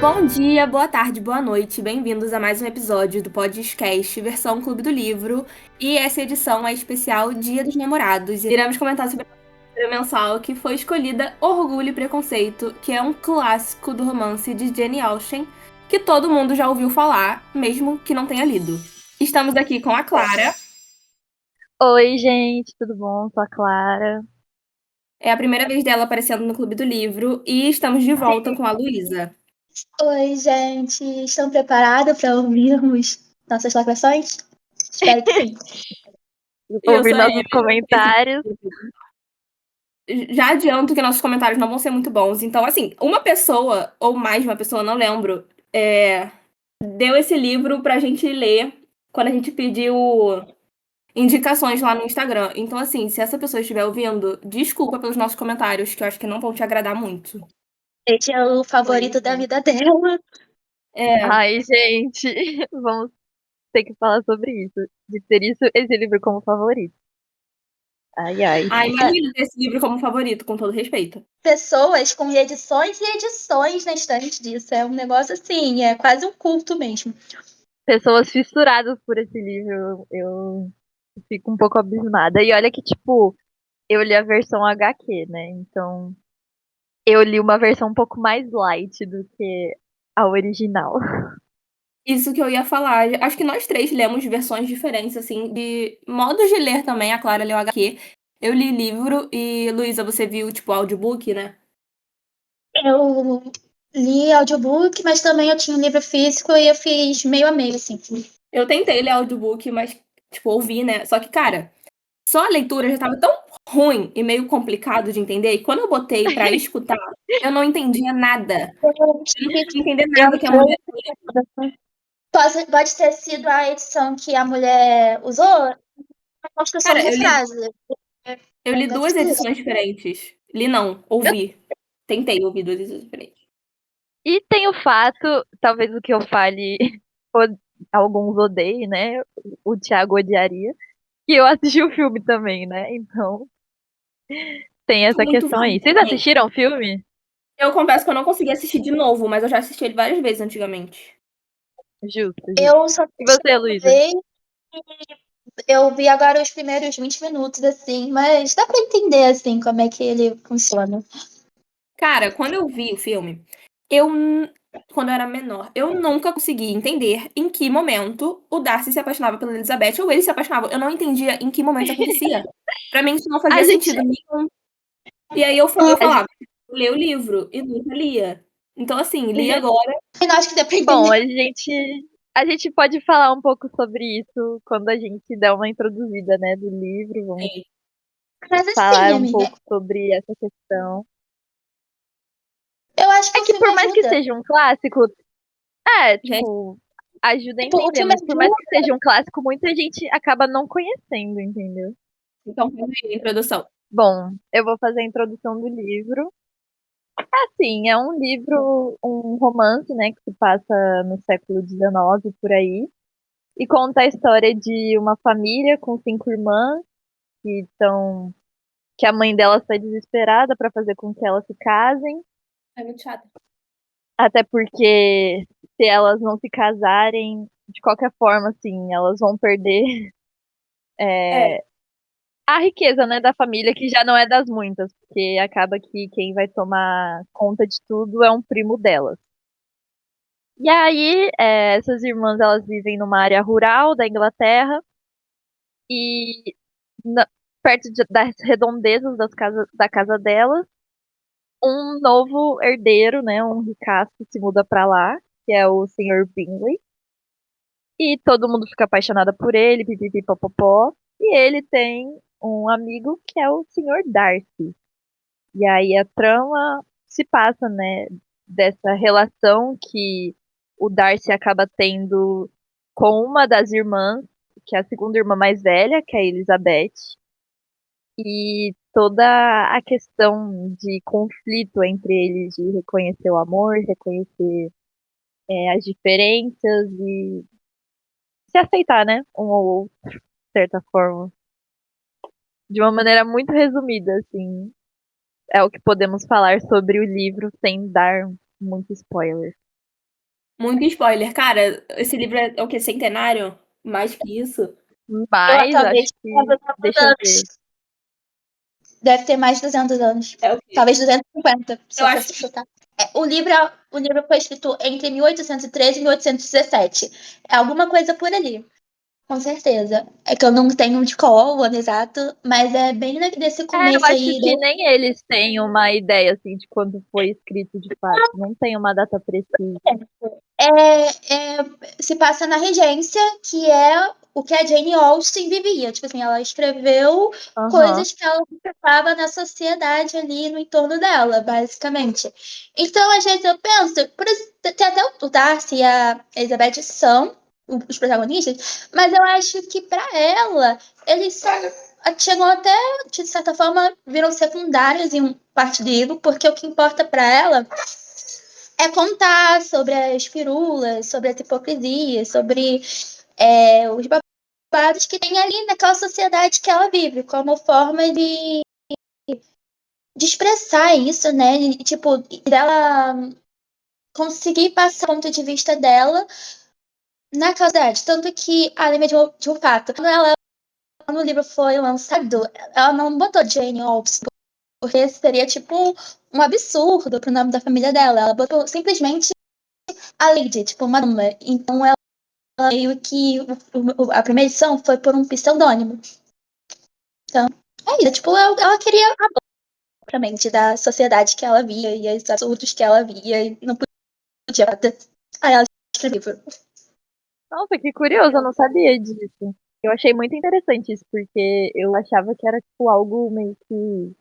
Bom dia, boa tarde, boa noite. Bem-vindos a mais um episódio do podcast versão Clube do Livro. E essa edição é especial Dia dos Namorados. Iremos comentar sobre a série mensal que foi escolhida Orgulho e Preconceito, que é um clássico do romance de Jane Austen, que todo mundo já ouviu falar, mesmo que não tenha lido. Estamos aqui com a Clara. Oi, gente, tudo bom? Sou a Clara. É a primeira vez dela aparecendo no Clube do Livro. E estamos de volta com a Luísa. Oi, gente. Estão preparados para ouvirmos nossas lacrações? Espero que sim. E eu Ouvir sou a nossos Emily. comentários. Já adianto que nossos comentários não vão ser muito bons. Então, assim, uma pessoa, ou mais de uma pessoa, não lembro, deu esse livro pra gente ler quando a gente pediu indicações lá no Instagram. Então, assim, se essa pessoa estiver ouvindo, desculpa pelos nossos comentários, que eu acho que não vão te agradar muito. Esse é o favorito da vida dela. É. Ai, gente, vamos ter que falar sobre isso. De ter esse livro como favorito. Ai, ai. Ah, imagina ter esse livro como favorito, com todo respeito. Pessoas com edições e edições na estante disso. É um negócio assim, é quase um culto mesmo. Pessoas fissuradas por esse livro, eu fico um pouco abismada. E olha que, tipo, eu li a versão HQ, né? Então, eu li uma versão um pouco mais light do que a original. Isso que eu ia falar. Acho que nós três lemos versões diferentes, assim, de modos de ler também. A Clara leu HQ. Eu li livro e, Luísa, você viu, tipo, audiobook, né? Eu li audiobook, mas também eu tinha um livro físico e eu fiz meio a meio, assim. Eu tentei ler audiobook, mas, tipo, ouvi, né? Só que, cara, só a leitura já tava tão ruim e meio complicado de entender. E quando eu botei pra escutar, eu não entendia nada. Eu Eu não conseguia entender eu nada que a mulher falou. pode ter sido a edição que a mulher usou, a construção Cara, de frase. eu li duas edições diferentes. Li não, ouvi. Tentei ouvir duas edições diferentes. E tem o fato, talvez o que eu fale, alguns odeiem, né? O Thiago odiaria. Que eu assisti o filme também, né? Então, tem Gosto essa muito questão aí. Vocês assistiram o filme? Eu confesso que eu não consegui assistir de novo, mas eu já assisti ele várias vezes antigamente. Justo, justo. Eu só E assisti você, uma Luísa? vez, eu vi agora os primeiros 20 minutos, assim, mas dá pra entender, assim, como é que ele funciona. Cara, quando eu vi o filme, eu, quando eu era menor, eu nunca consegui entender em que momento o Darcy se apaixonava pela Elizabeth ou ele se apaixonava. Eu não entendia em que momento isso acontecia. Pra mim, isso não A fazia gente, sentido nenhum. E aí eu a gente, falava, lê o livro, e nunca lia. Então, assim, li agora. Eu acho que dá pra bom, entender. a gente pode falar um pouco sobre isso quando a gente der uma introduzida, né, do livro. Vamos Mas assim, falar um amiga, pouco sobre essa questão. eu acho que É o que filme por mais que ajuda. seja um clássico, Gente, tipo, ajuda a Tipo, o entender, filme mas por mais que ajuda. seja um clássico, muita gente acaba não conhecendo, entendeu? então, faz aí a introdução. Bom, eu vou fazer a introdução do livro. Assim, é um livro, um romance, né, que se passa no século XIX, por aí, e conta a história de uma família com 5 irmãs que estão, que a mãe delas está desesperada para fazer com que elas se casem, É muito chato. até porque se elas não se casarem, de qualquer forma, assim, elas vão perder É, a riqueza, né, da família, que já não é das muitas, porque acaba que quem vai tomar conta de tudo é um primo delas. E aí, essas irmãs, elas vivem numa área rural da Inglaterra e na- perto das redondezas da casa delas, um novo herdeiro, né, um ricaço se muda pra lá, que é o Senhor Bingley. E todo mundo fica apaixonada por ele, pipipipopopó. E ele tem um amigo que é o Senhor Darcy. E aí a trama se passa, né, dessa relação que o Darcy acaba tendo com uma das irmãs, que é a segunda irmã mais velha, que é a Elizabeth, e toda a questão de conflito entre eles, de reconhecer o amor, reconhecer as diferenças e se aceitar, né, um ou outro, de certa forma. De uma maneira muito resumida, assim, é o que podemos falar sobre o livro sem dar muito spoiler. Muito spoiler. Cara, esse livro é o quê? Centenário? Mais que isso? Eu Mas acho atualmente tenho que. 200 Deixa eu ver. anos. Deve ter mais de 200 anos. É o quê? Talvez 250, se Eu eu acho fosse chutar. O livro foi escrito entre 1813 e 1817. É alguma coisa por ali, com certeza. É que eu não tenho de qual o ano exato, mas é bem desse Eu começo acho aí. que nem eles têm uma ideia, assim, de quando foi escrito de fato. Não tem uma data precisa. Se passa na regência, que é o que a Jane Austen vivia. Tipo assim, ela escreveu Aham. coisas que ela observava na sociedade ali no entorno dela, basicamente. Então, às vezes eu penso, tem até o Darcy e a Elizabeth são os protagonistas, mas eu acho que para ela, eles são, chegam até, de certa forma, viram secundários em parte do livro, porque o que importa para ela é contar sobre as firulas, sobre as hipocrisias, sobre os babados que tem ali naquela sociedade que ela vive, como forma de expressar isso, né? E, tipo, dela conseguir passar o ponto de vista dela naquela sociedade. Tanto que, além de um fato, quando o livro foi lançado, ela não botou Jane Austen, porque seria, tipo, um absurdo pro nome da família dela. Ela botou simplesmente a Lady, tipo, uma dama. Então, meio que a primeira edição foi por um pseudônimo. Então, é isso. Tipo, ela queria a mente da sociedade que ela via e os absurdos que ela via e não podia bater. Aí ela escreveu. Nossa, que curioso, eu não sabia disso. Eu achei muito interessante isso, porque eu achava que era, tipo, algo meio que.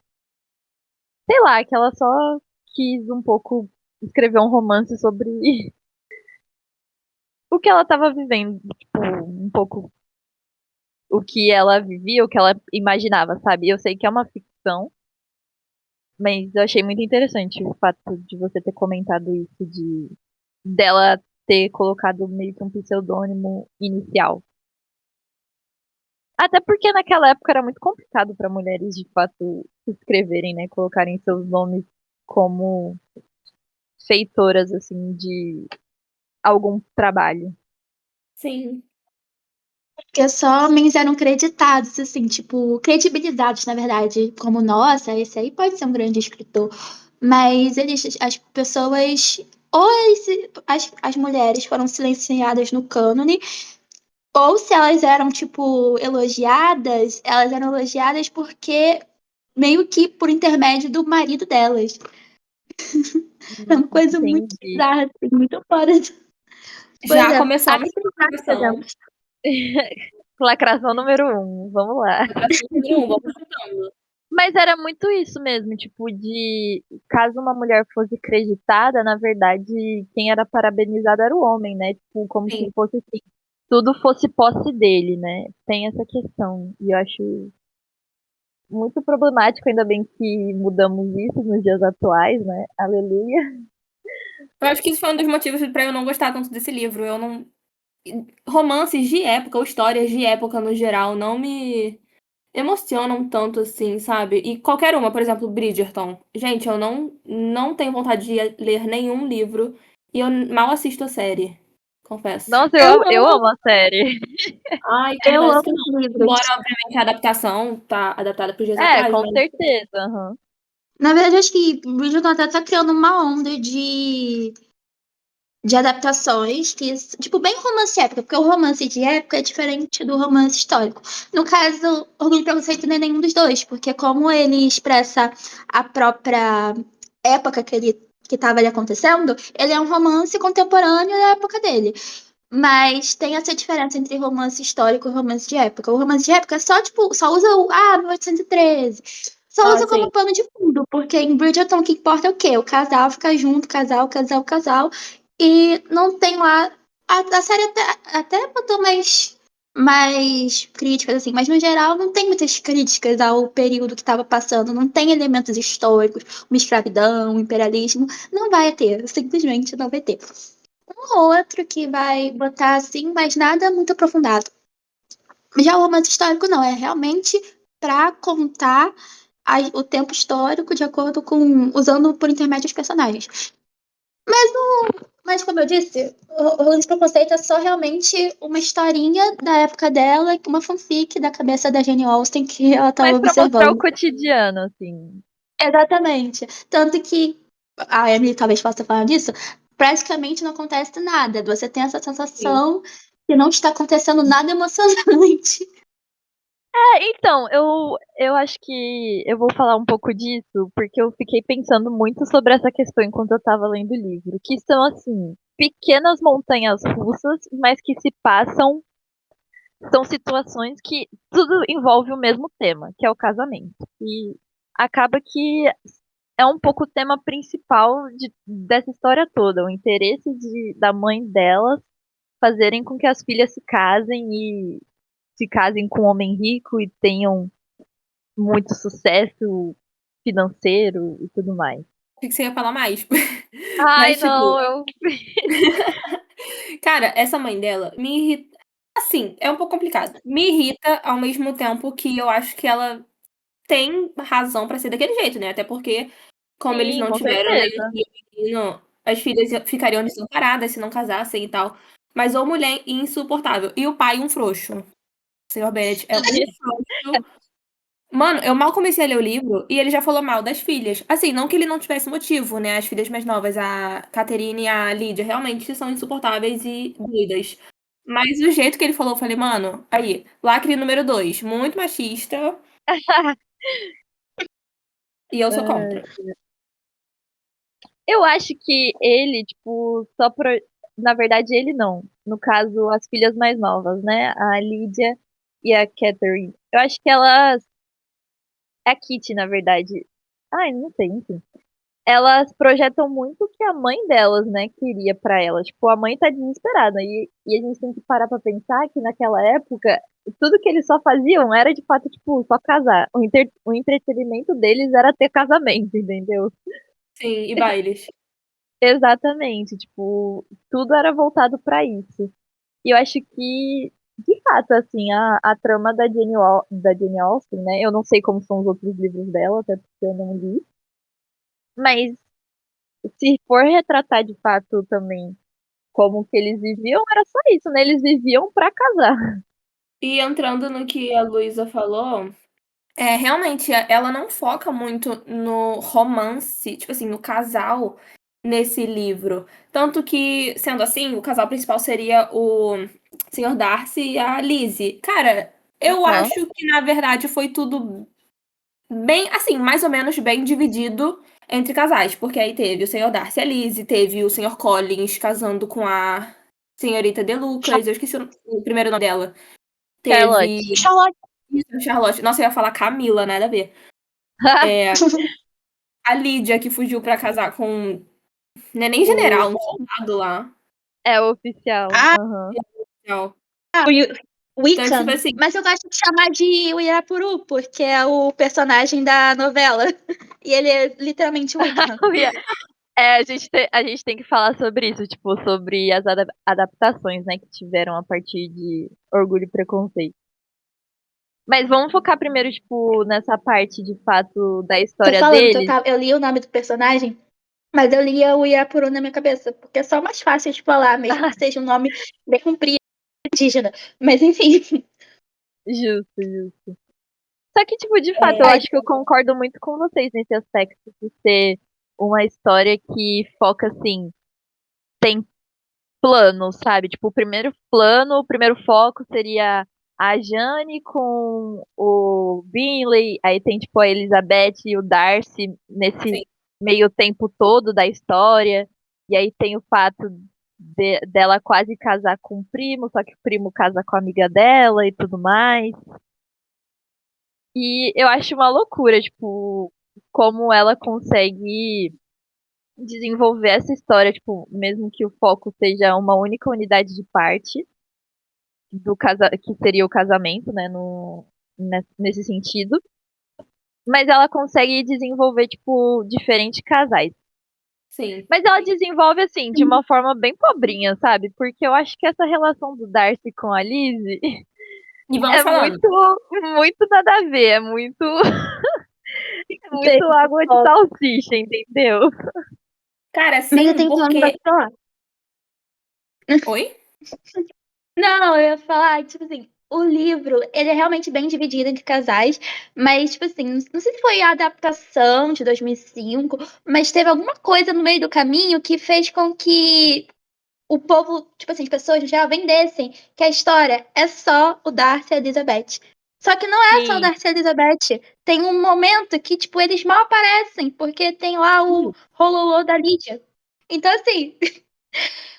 Sei lá, que ela só quis um pouco escrever um romance sobre o que ela tava vivendo, tipo, um pouco o que ela vivia, o que ela imaginava, sabe? Eu sei que é uma ficção, mas eu achei muito interessante o fato de você ter comentado isso, de dela ter colocado meio que um pseudônimo inicial. Até porque naquela época era muito complicado para mulheres de fato escreverem, né? Colocarem seus nomes como feitoras, assim, de algum trabalho. Sim. Porque só homens eram creditados, assim, tipo, credibilizados, na verdade, como, nossa, esse aí pode ser um grande escritor. Mas as pessoas, ou as mulheres foram silenciadas no cânone, ou se elas eram, tipo, elas eram elogiadas porque meio que por intermédio do marido delas. É uma coisa muito Entendi. bizarra, assim, muito fora de... Por Já exemplo, começamos com a lacração. Lacração número um, vamos lá. Lacração número 1, vamos chutando. Mas era muito isso mesmo, tipo, de caso uma mulher fosse creditada, na verdade, quem era parabenizado era o homem, né? Tipo, como se Sim. fosse assim, tudo fosse posse dele, né? Tem essa questão. E eu acho muito problemático, ainda bem que mudamos isso nos dias atuais, né? Aleluia. Eu acho que isso foi um dos motivos pra eu não gostar tanto desse livro. Eu não. Romances de época, ou histórias de época no geral, não me emocionam tanto assim, sabe? E qualquer uma, por exemplo, Bridgerton. Gente, eu não tenho vontade de ler nenhum livro e eu mal assisto a série. Confesso. Nossa, Eu eu amo, amo a série. Ai, eu confesso que amo não. os livros. Embora, obviamente, a adaptação tá adaptada para os dias É, atuais, com mas certeza. Aham. Na verdade, acho que o Bridgerton até tá criando uma onda de adaptações que, tipo, bem romance de época, porque o romance de época é diferente do romance histórico. No caso, Orgulho e Preconceito não é nenhum dos dois, porque como ele expressa a própria época que estava ali acontecendo, ele é um romance contemporâneo da época dele. Mas tem essa diferença entre romance histórico e romance de época. O romance de época é só, tipo, só usa 1813. Só ah, usa sim. como pano de fundo, porque em Bridgerton o que importa é o quê? O casal ficar junto, casal, casal, casal. E não tem lá. A série até botou mais críticas, assim, mas no geral não tem muitas críticas ao período que estava passando. Não tem elementos históricos, uma escravidão, um imperialismo. Não vai ter, simplesmente não vai ter um ou outro que vai botar assim, mas nada muito aprofundado. Já o romance histórico não, é realmente para contar o tempo histórico de acordo com usando por intermédio os personagens. Mas, como eu disse, o Orgulho e Preconceito é só realmente uma historinha da época dela, uma fanfic da cabeça da Jane Austen que ela tava Mas pra mostrar o observando. cotidiano, assim. Exatamente. Tanto que, a Emily talvez possa falar disso, praticamente não acontece nada. Você tem essa Sim. sensação que não está acontecendo nada emocionante. Então, eu acho que eu vou falar um pouco disso, porque eu fiquei pensando muito sobre essa questão enquanto eu tava lendo o livro, que são, assim, pequenas montanhas russas, mas que se passam, são situações que tudo envolve o mesmo tema, que é o casamento. E acaba que é um pouco o tema principal dessa história toda, o interesse da mãe delas fazerem com que as filhas se casem com um homem rico e tenham muito sucesso financeiro e tudo mais. O que você ia falar mais? Ai, Mas, não, tipo, eu. cara, essa mãe dela me irrita. Assim, é um pouco complicado. Me irrita ao mesmo tempo que eu acho que ela tem razão pra ser daquele jeito, né? Até porque, como eles Sim, não com tiveram, né, certeza. filho e menino, as filhas ficariam desamparadas se não casassem e tal. Mas ou mulher insuportável. E o pai, um frouxo. O Senhor Bennet é um frouxo. Mano, eu mal comecei a ler o livro e ele já falou mal das filhas. Assim, não que ele não tivesse motivo, né? As filhas mais novas, a Caterine e a Lídia, realmente são insuportáveis e doidas. Mas o jeito que ele falou, eu falei, mano, aí, lacre número 2, muito machista e eu sou É, contra. eu acho que ele, tipo, só pro. Na verdade, ele não. No caso, as filhas mais novas, né? A Lídia e a Catherine. Eu acho que elas. É a Kitty, na verdade. Ai, não sei, enfim. Elas projetam muito o que a mãe delas, né, queria pra elas. Tipo, a mãe tá desesperada. E a gente tem que parar pra pensar que naquela época, tudo que eles só faziam era de fato, tipo, só casar. O entretenimento deles era ter casamento, entendeu? Sim, e bailes. Exatamente. Tipo, tudo era voltado pra isso. E eu acho que, de fato, assim, a trama da Jane Austen, né? Eu não sei como são os outros livros dela, até porque eu não li. Mas se for retratar de fato também como que eles viviam, era só isso, né? Eles viviam pra casar. E entrando no que a Luísa falou, realmente, ela não foca muito no romance, tipo assim, no casal nesse livro. Tanto que, sendo assim, o casal principal seria o Senhor Darcy e a Lizzie. Cara, eu Aham. acho que na verdade foi tudo bem, assim, mais ou menos bem dividido entre casais, porque aí teve o Senhor Darcy e a Lizzie, teve o Senhor Collins casando com a Senhorita De Lucas, eu esqueci o primeiro nome dela. Charlotte. Teve Charlotte. isso, Charlotte. Nossa, eu ia falar Camila, nada a ver. A Lídia, que fugiu pra casar com nem O, general, um soldado lá. é o oficial. Ah, Aham. Então, o tipo Wiccan. assim, Mas eu gosto de chamar de Uirapuru, porque é o personagem da novela. E ele é literalmente Wiccan. A gente tem que falar sobre isso, tipo, sobre as adaptações, né, que tiveram a partir de Orgulho e Preconceito. Mas vamos focar primeiro, tipo, nessa parte de fato da Tô história falando que deles. eu li o nome do personagem, mas eu lia o Uirapuru na minha cabeça, porque é só mais fácil de falar, mesmo que seja um nome bem comprido, indígena. Mas enfim. Justo, justo. Só que, tipo, de fato, eu é, acho que eu concordo muito com vocês nesse aspecto de ser uma história que foca, assim, tem plano, sabe? Tipo, o primeiro plano, o primeiro foco seria a Jane com o Bingley, aí tem, tipo, a Elizabeth e o Darcy nesse sim, meio tempo todo da história, e aí tem o fato dela quase casar com o primo, só que o primo casa com a amiga dela e tudo mais. E eu acho uma loucura, tipo, como ela consegue desenvolver essa história, tipo, mesmo que o foco seja uma única unidade de parte que seria o casamento, né, nesse sentido. Mas ela consegue desenvolver, tipo, diferentes casais. sim. Mas ela desenvolve, assim, de uma forma bem pobrinha, sabe? Porque eu acho que essa relação do Darcy com a Lizzie E vamos é falando. muito nada a ver, é muito, muito água de salsicha, entendeu? Cara, Meio sim, tempo não vai porque falar. Oi? Não, eu ia falar, tipo assim, o livro, ele é realmente bem dividido entre casais, mas, tipo assim, não sei se foi a adaptação de 2005, mas teve alguma coisa no meio do caminho que fez com que o povo, tipo assim, as pessoas já vendessem que a história é só o Darcy e a Elizabeth. Só que não é só o Sim, Darcy e a Elizabeth. Tem um momento que, tipo, eles mal aparecem, porque tem lá o rololô da Lídia. Então, assim,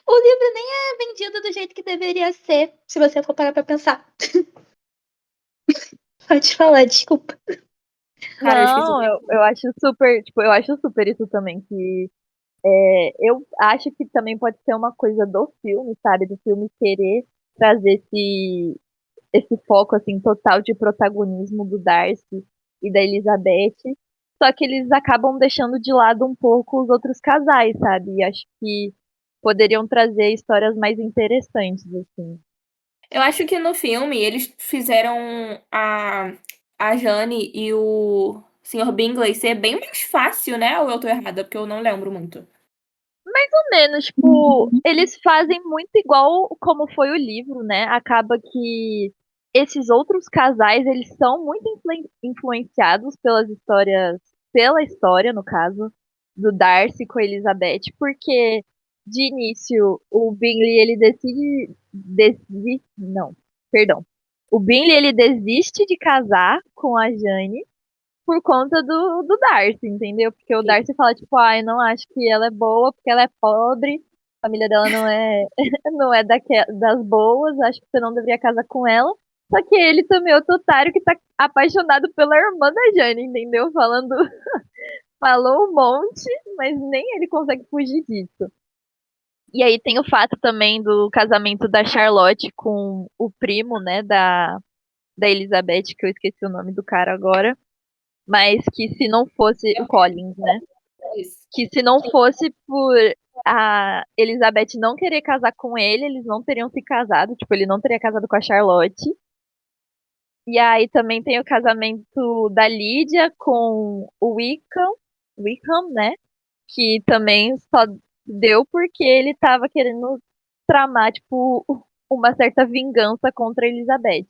o livro nem é vendido do jeito que deveria ser, se você for parar pra pensar. Pode falar, desculpa. Cara, eu esqueci. não, eu acho super, tipo, eu acho super isso também, que eu acho que também pode ser uma coisa do filme, sabe? Do filme querer trazer esse foco, assim, total de protagonismo do Darcy e da Elizabeth. Só que eles acabam deixando de lado um pouco os outros casais, sabe? E acho que poderiam trazer histórias mais interessantes, assim. Eu acho que no filme eles fizeram a Jane e o Sr. Bingley ser bem mais fácil, né? Ou eu tô errada? Porque eu não lembro muito. Mais ou menos, tipo, eles fazem muito igual como foi o livro, né? Acaba que esses outros casais, eles são muito influenciados pelas histórias, pela história, no caso, do Darcy com a Elizabeth, porque de início o Bingley ele não, perdão. O Bingley ele desiste de casar com a Jane por conta do Darcy, entendeu? Porque o Darcy fala, tipo, ai, não acho que ela é boa porque ela é pobre, a família dela não é, não é das boas, acho que você não deveria casar com ela. Só que ele também é outro otário que tá apaixonado pela irmã da Jane, entendeu? Falou um monte, mas nem ele consegue fugir disso. E aí tem o fato também do casamento da Charlotte com o primo, né, da Elizabeth, que eu esqueci o nome do cara agora. Mas que se não fosse o Collins, né? Isso. Que se não fosse por a Elizabeth não querer casar com ele, eles não teriam se casado. Tipo, ele não teria casado com a Charlotte. E aí também tem o casamento da Lídia com o Wickham, né? Que também só deu porque ele tava querendo tramar, tipo, uma certa vingança contra a Elizabeth.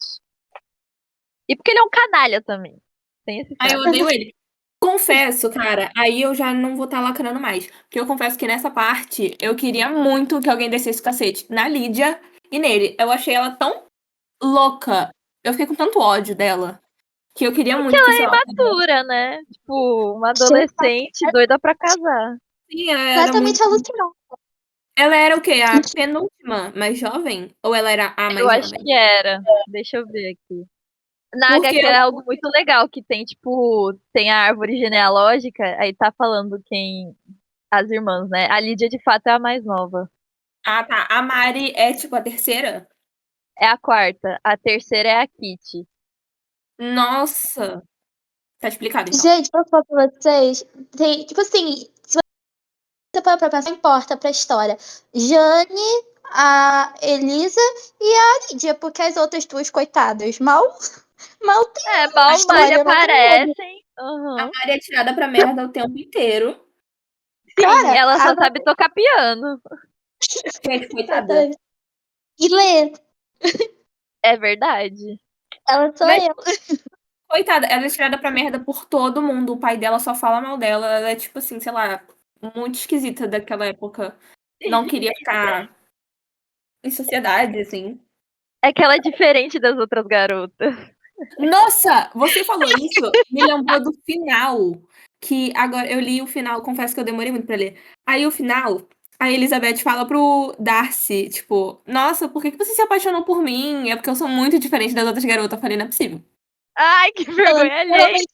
E porque ele é um canalha também. Tem esse Aí eu fato. odeio ele. Confesso, cara, aí eu já não vou estar lacrando mais. Porque eu confesso que nessa parte eu queria muito que alguém descesse o cacete na Lídia e nele. Eu achei ela tão louca. Eu fiquei com tanto ódio dela. Que eu queria Porque muito que, ela é sei lá, imatura, né? Tipo, uma adolescente doida pra casar. sim, ela era muito. Completamente alucinante. Ela era o quê? A penúltima mais jovem? Ou ela era a Eu mais acho jovem? que era. Deixa eu ver aqui. Na Porque HQ é algo muito legal, que tem, tipo, tem a árvore genealógica, aí tá falando quem. As irmãs, né? A Lídia, de fato, é a mais nova. ah, tá. A Mari é tipo a terceira? É a quarta. A terceira é a Kitty. Nossa! Tá explicado então. Gente, posso falar pra vocês? Tem, tipo assim, se você parar pra pensar, não importa pra história. Jane, a Elisa e a Lídia, porque as outras duas, coitadas, mal tem É, a mal mal história, mal tem nada. aparecem. A Uhum. Mari é tirada pra merda o tempo inteiro. Sim, Cara, ela a só sabe tocar piano. Gente, coitada. e lê, É verdade. ela sou Mas, eu. coitada, ela é tirada pra merda por todo mundo. O pai dela só fala mal dela. Ela é, tipo assim, sei lá, muito esquisita daquela época. Não queria ficar em sociedade, assim. É que ela é diferente das outras garotas. Nossa, você falou isso, me lembrou do final. Que agora eu li o final, confesso que eu demorei muito pra ler. Aí o final, a Elizabeth fala pro Darcy, tipo, nossa, por que que você se apaixonou por mim? É porque eu sou muito diferente das outras garotas. Eu falei, não é possível. Ai, que Ela vergonha alheia. literalmente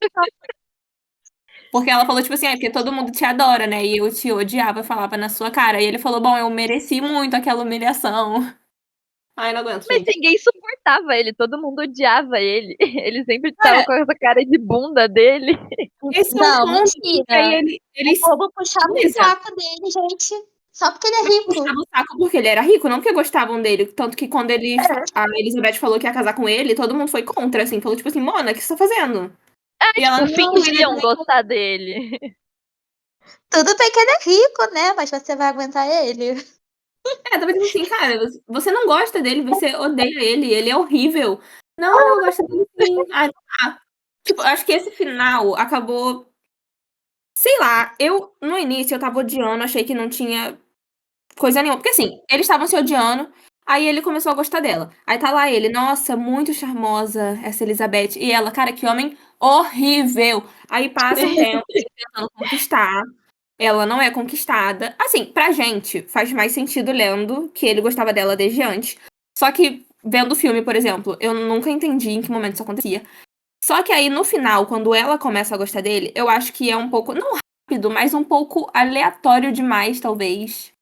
Porque ela falou, tipo assim, é porque todo mundo te adora, né? E eu te odiava, eu falava na sua cara. E ele falou, bom, eu mereci muito aquela humilhação. Ai, não aguento, Mas gente. ninguém suportava ele, todo mundo odiava ele. Ele sempre tava Cara, com essa cara de bunda dele. esse é o Não, ponto, porque aí mentira. O eles. povo puxava o Beleza. saco dele, gente. Só porque ele é rico. Puxava o saco porque ele era rico, não porque gostavam dele. Tanto que quando É. a Elizabeth falou que ia casar com ele, todo mundo foi contra, assim. Falou, tipo assim, Mona, o que você tá fazendo? É, E ela, tipo, não, ele é fingiam gostar dele. Tudo bem que ele é rico, né? Mas você vai aguentar ele. Talvez assim, cara, você não gosta dele, você odeia ele é horrível. Não, eu gosto dele sim. Ah, tá. Tipo, acho que esse final acabou. Sei lá, no início eu tava odiando, achei que não tinha coisa nenhuma. Porque assim, eles estavam se odiando, aí ele começou a gostar dela. Aí tá lá ele, nossa, muito charmosa essa Elizabeth. E ela, cara, que homem horrível. Aí passa o tempo, ele tentando conquistar. Ela não é conquistada. Assim, pra gente, faz mais sentido lendo que ele gostava dela desde antes. Só que, vendo o filme, por exemplo, eu nunca entendi em que momento isso acontecia. Só que aí, no final, quando ela começa a gostar dele, eu acho que é um pouco, não rápido, mas um pouco aleatório demais, talvez.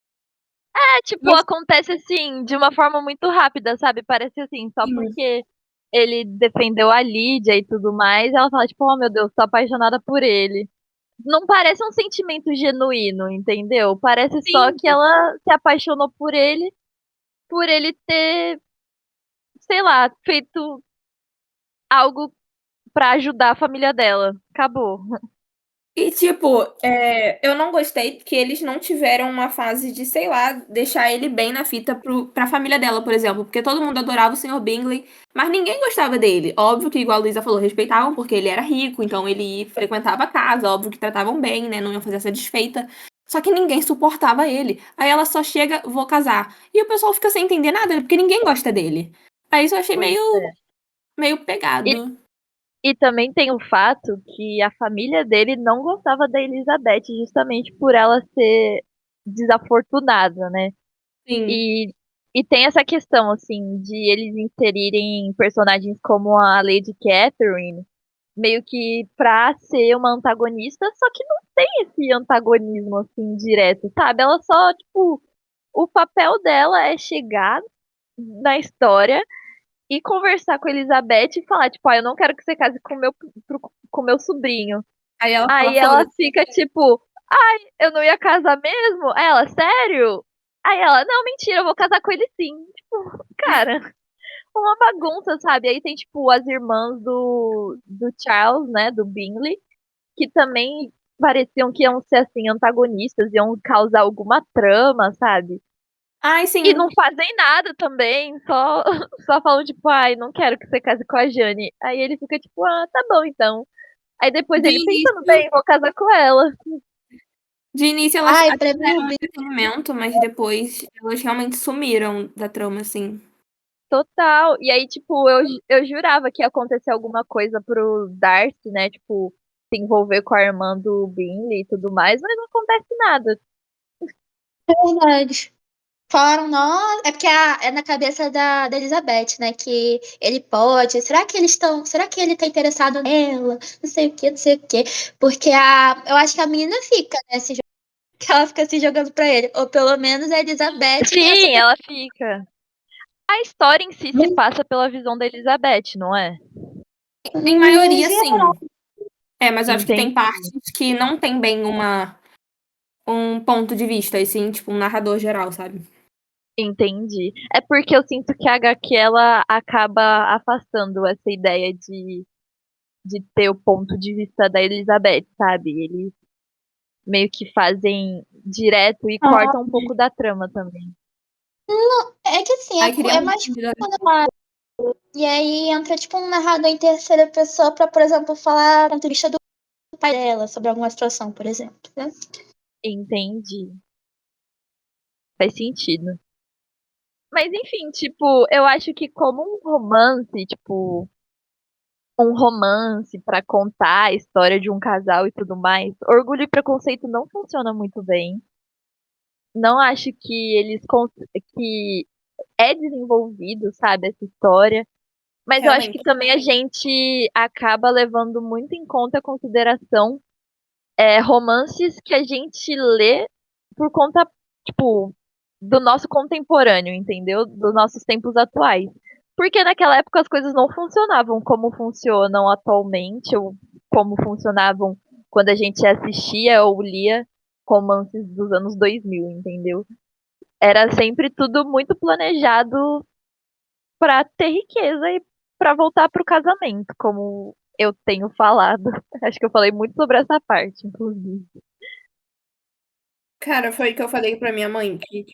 Tipo, Mas, acontece assim, de uma forma muito rápida, sabe? Parece assim, só sim, porque ele defendeu a Lídia e tudo mais, ela fala, tipo, oh meu Deus, tô apaixonada por ele. Não parece um sentimento genuíno, entendeu? Parece só sim. que ela se apaixonou por ele ter, sei lá, feito algo pra ajudar a família dela. Acabou. E, tipo, eu não gostei que eles não tiveram uma fase de, sei lá, deixar ele bem na fita pra família dela, por exemplo. Porque todo mundo adorava o Sr. Bingley, mas ninguém gostava dele. Óbvio que, igual a Luísa falou, respeitavam porque ele era rico, então ele frequentava a casa, óbvio que tratavam bem, né? Não iam fazer essa desfeita. Só que ninguém suportava ele. Aí ela só chega, vou casar. E o pessoal fica sem entender nada, porque ninguém gosta dele. Aí isso eu achei Pois é. meio E, pegado. e também tem o fato que a família dele não gostava da Elizabeth justamente por ela ser desafortunada, né? Sim. E, e tem essa questão, assim, de eles inserirem personagens como a Lady Catherine, meio que pra ser uma antagonista, só que não tem esse antagonismo, assim, direto, sabe? Ela só, tipo, o papel dela é chegar na história e conversar com a Elizabeth e falar, tipo, ah, eu não quero que você case com meu sobrinho. Aí ela fala, Aí ela foda-se. fica tipo, ai, eu não ia casar mesmo? Aí ela, sério? Aí ela, não, mentira, eu vou casar com ele sim. Tipo, cara, uma bagunça, sabe? Aí tem, tipo, as irmãs do Charles, né, do Bingley, que também pareciam que iam ser, assim, antagonistas, iam causar alguma trama, sabe? Ai, E não sim. fazem nada também, só, só falam, tipo, ai, não quero que você case com a Jane. Aí ele fica, tipo, ah, tá bom, então. Aí depois De ele pensando, início. bem, vou casar com ela. De início elas Ai, até pra mim o eram um entretenimento, mas depois elas realmente sumiram da trama, assim. Total. E aí, tipo, eu jurava que ia acontecer alguma coisa pro Darcy, né? Tipo, se envolver com a irmã do Bingley e tudo mais, mas não acontece nada. é verdade. Falaram, nossa, é porque é na cabeça da Elizabeth, né? Que ele pode. Será que eles estão. Será que ele tá interessado nela? Não sei o que, não sei o que. Porque eu acho que a menina fica, né? Que ela fica se jogando pra ele. Ou pelo menos a Elizabeth tem essa. Sim, ela fica. A história em si se passa pela visão da Elizabeth, não é? Em No maioria, geral. sim. Mas eu acho que tem Entendi. partes que não tem bem um ponto de vista, e sim, tipo, um narrador geral, sabe? Entendi. É porque eu sinto que a HQ ela acaba afastando essa ideia de ter o ponto de vista da Elizabeth, sabe? Eles meio que fazem direto e Ah, cortam um pouco da trama também. é que assim, Aí queria é muito. mais e aí entra tipo um narrador em terceira pessoa pra, por exemplo, falar do ponto de vista do pai dela sobre alguma situação, por exemplo, né? Entendi. Faz sentido. Mas enfim, tipo, eu acho que como um romance pra contar a história de um casal e tudo mais, Orgulho e Preconceito não funciona muito bem. Não acho que que é desenvolvido, sabe, essa história. Mas eu acho que Realmente. também a gente acaba levando muito em conta a consideração romances que a gente lê por conta, tipo, do nosso contemporâneo, entendeu? Dos nossos tempos atuais. Porque naquela época as coisas não funcionavam como funcionam atualmente, ou como funcionavam quando a gente assistia ou lia romances dos anos 2000, entendeu? Era sempre tudo muito planejado pra ter riqueza e pra voltar pro casamento, como eu tenho falado. Acho que eu falei muito sobre essa parte, inclusive. Cara, foi o que eu falei pra minha mãe, que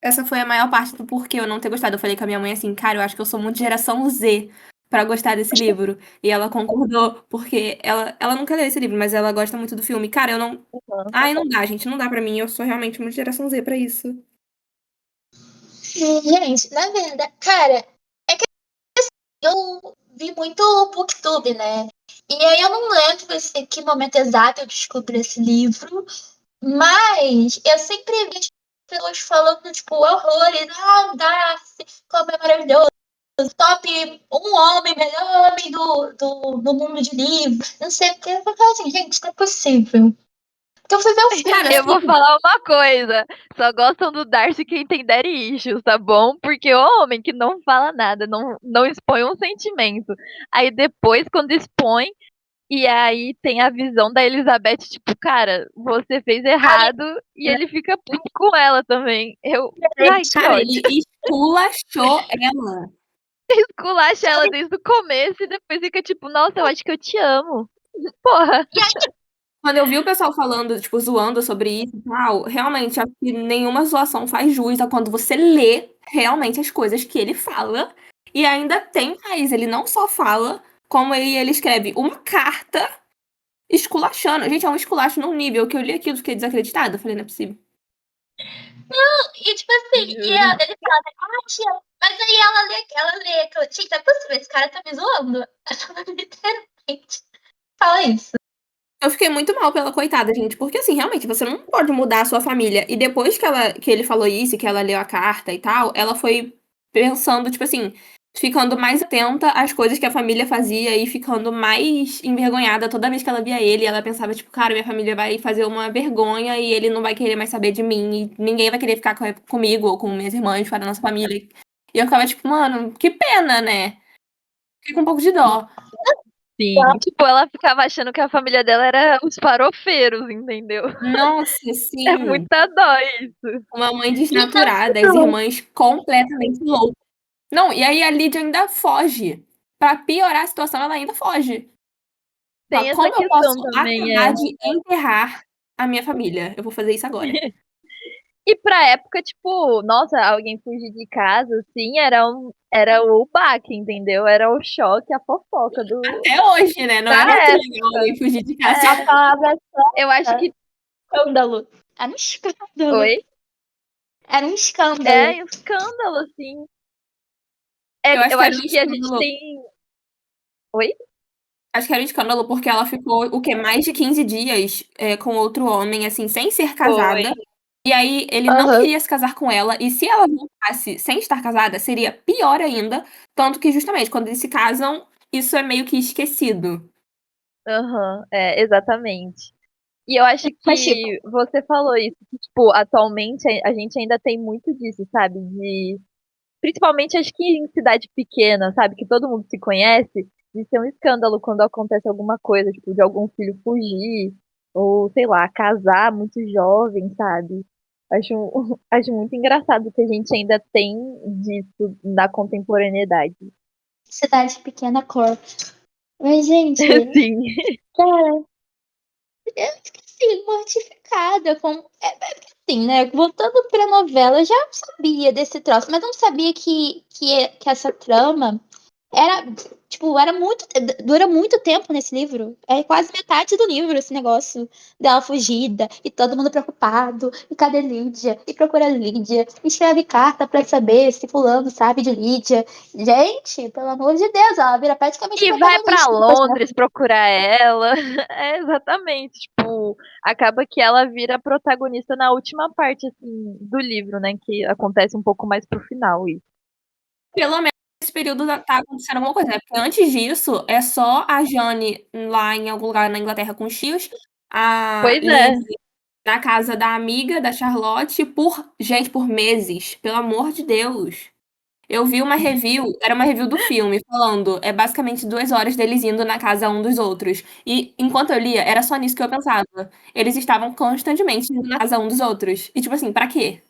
Essa foi a maior parte do porquê eu não ter gostado. Eu falei com a minha mãe assim, cara, eu acho que eu sou muito geração Z pra gostar desse livro. E ela concordou, porque ela nunca leu esse livro, mas ela gosta muito do filme. Cara, eu não. Uhum. Ai, não dá, gente, não dá pra mim. Eu sou realmente muito geração Z pra isso. Gente, na verdade, cara, eu vi muito Booktube, né? E aí eu não lembro assim, que momento exato eu descobri esse livro, mas eu sempre vi as pessoas falando, tipo, horrores, Darcy, como é maravilhoso, top um homem, melhor homem do mundo de livros, não sei o que. Eu falei assim, gente, não é possível. Porque eu fui ver o filme, Cara, Eu vou assim, falar uma coisa. Só gostam do Darcy quem tem daddy issues, tá bom? Porque o homem que não fala nada, não expõe um sentimento. Aí depois, quando expõe, e aí tem a visão da Elizabeth, tipo, cara, você fez errado, e ele fica puto com ela também. Ai, que cara, ódio. ele esculachou ela. Esculacha ela desde o começo e depois fica tipo, nossa, eu acho que eu te amo. Porra. Quando eu vi o pessoal falando, tipo, zoando sobre isso e tal, realmente, acho que nenhuma zoação faz jus a quando você lê realmente as coisas que ele fala. E ainda tem mais, ele não só fala, como ele escreve uma carta esculachando. Gente, é um esculacho num nível que eu li aquilo e fiquei desacreditada. Eu falei, não é possível. e tipo assim, Juro. ele fala, tia, mas aí ela lê aquela, gente, não é possível, esse cara tá me zoando. Ela literalmente fala isso. Eu fiquei muito mal pela coitada, gente, porque assim, realmente, você não pode mudar a sua família. E depois que ele falou isso, que ela leu a carta e tal, ela foi pensando, tipo assim, ficando mais atenta às coisas que a família fazia e ficando mais envergonhada toda vez que ela via ele. Ela pensava, tipo, cara, minha família vai fazer uma vergonha e ele não vai querer mais saber de mim, e ninguém vai querer ficar comigo ou com minhas irmãs, fora da nossa família. E eu ficava, tipo, mano, que pena, né? Fiquei com um pouco de dó. Sim. Tipo, ela ficava achando que a família dela era os farofeiros, entendeu? Nossa, É sim. muita dó isso. Uma mãe Então, desnaturada, as irmãs completamente loucas. Não, e aí a Lídia ainda foge. Pra piorar a situação, ela ainda foge. Fala, Tem essa como eu posso questão também, acabar de enterrar a minha família? Eu vou fazer isso agora. E pra época, tipo, nossa, alguém fugir de casa, assim, era o baque, entendeu? Era o choque, a fofoca Até hoje, né? Não da é muito legal época. alguém fugir de casa. a palavra Eu acho que. escândalo. Era um escândalo. Oi? Era um escândalo. É um escândalo, assim. Eu acho Eu que era um acho que a gente escândalo. tem. Oi? Acho que era um escândalo porque ela ficou, o quê? Mais de 15 dias com outro homem, assim, sem ser Foi. casada. E aí ele não Aham. queria se casar com ela. E se ela voltasse sem estar casada, seria pior ainda. Tanto que, justamente, quando eles se casam, isso é meio que esquecido. Aham, exatamente. E eu acho Mas, tipo, que você falou isso, que, tipo, atualmente a gente ainda tem muito disso, sabe? Principalmente acho que em cidade pequena, sabe? Que todo mundo se conhece, de ser um escândalo quando acontece alguma coisa, tipo, de algum filho fugir, ou, sei lá, casar muito jovem, sabe? Acho, acho muito engraçado que a gente ainda tem disso na contemporaneidade. cidade pequena cor. Mas, gente, Sim. cara, eu fiquei assim, mortificada com. Assim, né? Voltando pra novela, eu já sabia desse troço, mas não sabia que essa trama era, tipo, era muito. Dura muito tempo nesse livro. É quase metade do livro esse negócio dela fugida e todo mundo preocupado. E cadê Lídia? E procura Lídia. E escreve carta pra saber se fulano sabe de Lídia. Gente, pelo amor de Deus, ela vira praticamente E vai pra protagonista depois dessa. Londres procurar ela. É exatamente, tipo, acaba que ela vira protagonista na última parte assim do livro, né, que acontece um pouco mais pro final isso. Pelo menos nesse período tá acontecendo alguma coisa, né? Porque antes disso, é só a Jane lá em algum lugar na Inglaterra com os tios, a Pois é. Lizzie na casa da amiga da Charlotte gente, por meses. Pelo amor de Deus. Eu vi uma review, era uma review do filme, falando, é basicamente 2 horas deles indo na casa um dos outros. E enquanto eu lia, era só nisso que eu pensava. Eles estavam constantemente indo na casa um dos outros. E tipo assim, pra quê?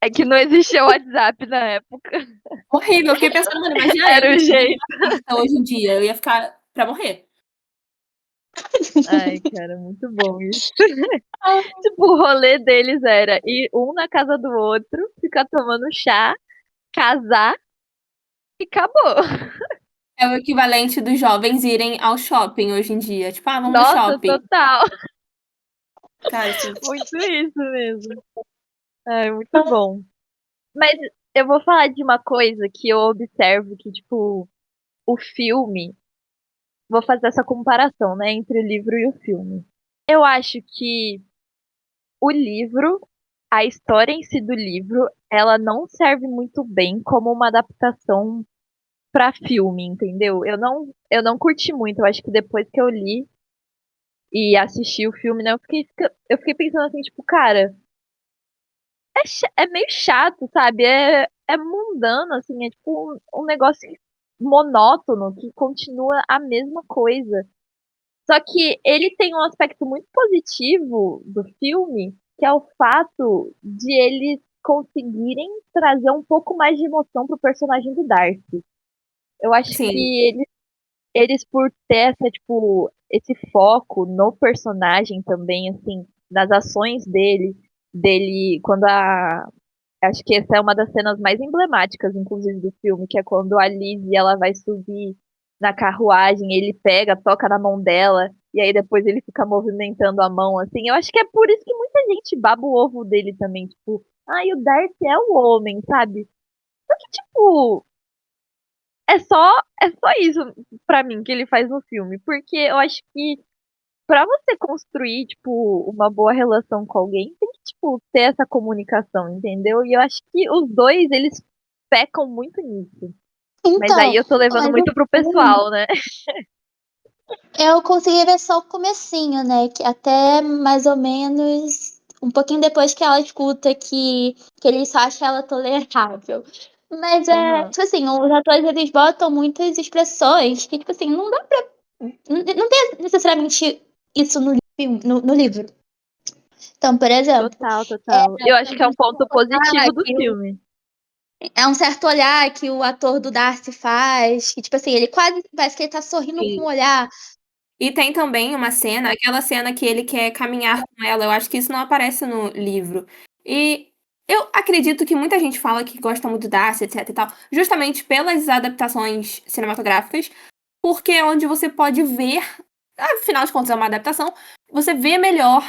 É que não existia o WhatsApp na época. Horrível. Eu fiquei pensando, mano, imagina eu Era o recebendo jeito. uma carta hoje em dia. Eu ia ficar pra morrer. Ai, cara, muito bom isso. Tipo, o rolê deles era ir um na casa do outro, ficar tomando chá, casar e acabou. É o equivalente dos jovens irem ao shopping hoje em dia. Tipo, ah, vamos no Nossa, shopping. total. Cara, assim, Muito isso mesmo. É muito bom. Mas eu vou falar de uma coisa que eu observo que, tipo, o filme. Vou fazer essa comparação, né, entre o livro e o filme. Eu acho que o livro, a história em si do livro, ela não serve muito bem como uma adaptação pra filme, entendeu? Eu não curti muito. Eu acho que depois que eu li e assisti o filme, né, eu fiquei pensando assim, tipo, cara, é meio chato, sabe? É mundano, assim, é tipo um negócio monótono que continua a mesma coisa. Só que ele tem um aspecto muito positivo do filme, que é o fato de eles conseguirem trazer um pouco mais de emoção pro personagem do Darcy. Eu acho que sim, eles por ter essa, tipo, esse foco no personagem também, assim, nas ações dele, quando a. Acho que essa é uma das cenas mais emblemáticas, inclusive, do filme, que é quando a Lizzie, ela vai subir na carruagem, ele pega, toca na mão dela, e aí depois ele fica movimentando a mão, assim. Eu acho que é por isso que muita gente baba o ovo dele também, tipo, ai, o Darcy é o homem, sabe? Só que, tipo, é só isso pra mim que ele faz no filme, porque eu acho que pra você construir, tipo, uma boa relação com alguém, tem que, tipo, ter essa comunicação, entendeu? E eu acho que os dois, eles pecam muito nisso. Mas aí Então, eu tô levando mas o muito pro filme, pessoal, né? eu consegui ver só o comecinho, né? Que até mais ou menos um pouquinho depois que ela escuta que ele só acha ela tolerável. Mas Aham. tipo assim, os atores eles botam muitas expressões que, tipo assim, não dá pra. Não tem necessariamente isso no filme, no livro. Então, por exemplo, Total, é, total. Eu acho que é um ponto ah, positivo do que filme. é um certo olhar que o ator do Darcy faz, que, tipo assim, ele quase parece que ele tá sorrindo com sim. o olhar. E tem também uma cena, aquela cena que ele quer caminhar com ela. Eu acho que isso não aparece no livro. E eu acredito que muita gente fala que gosta muito do Darcy, etc e tal, justamente pelas adaptações cinematográficas, porque é onde você pode ver, afinal de contas é uma adaptação, você vê melhor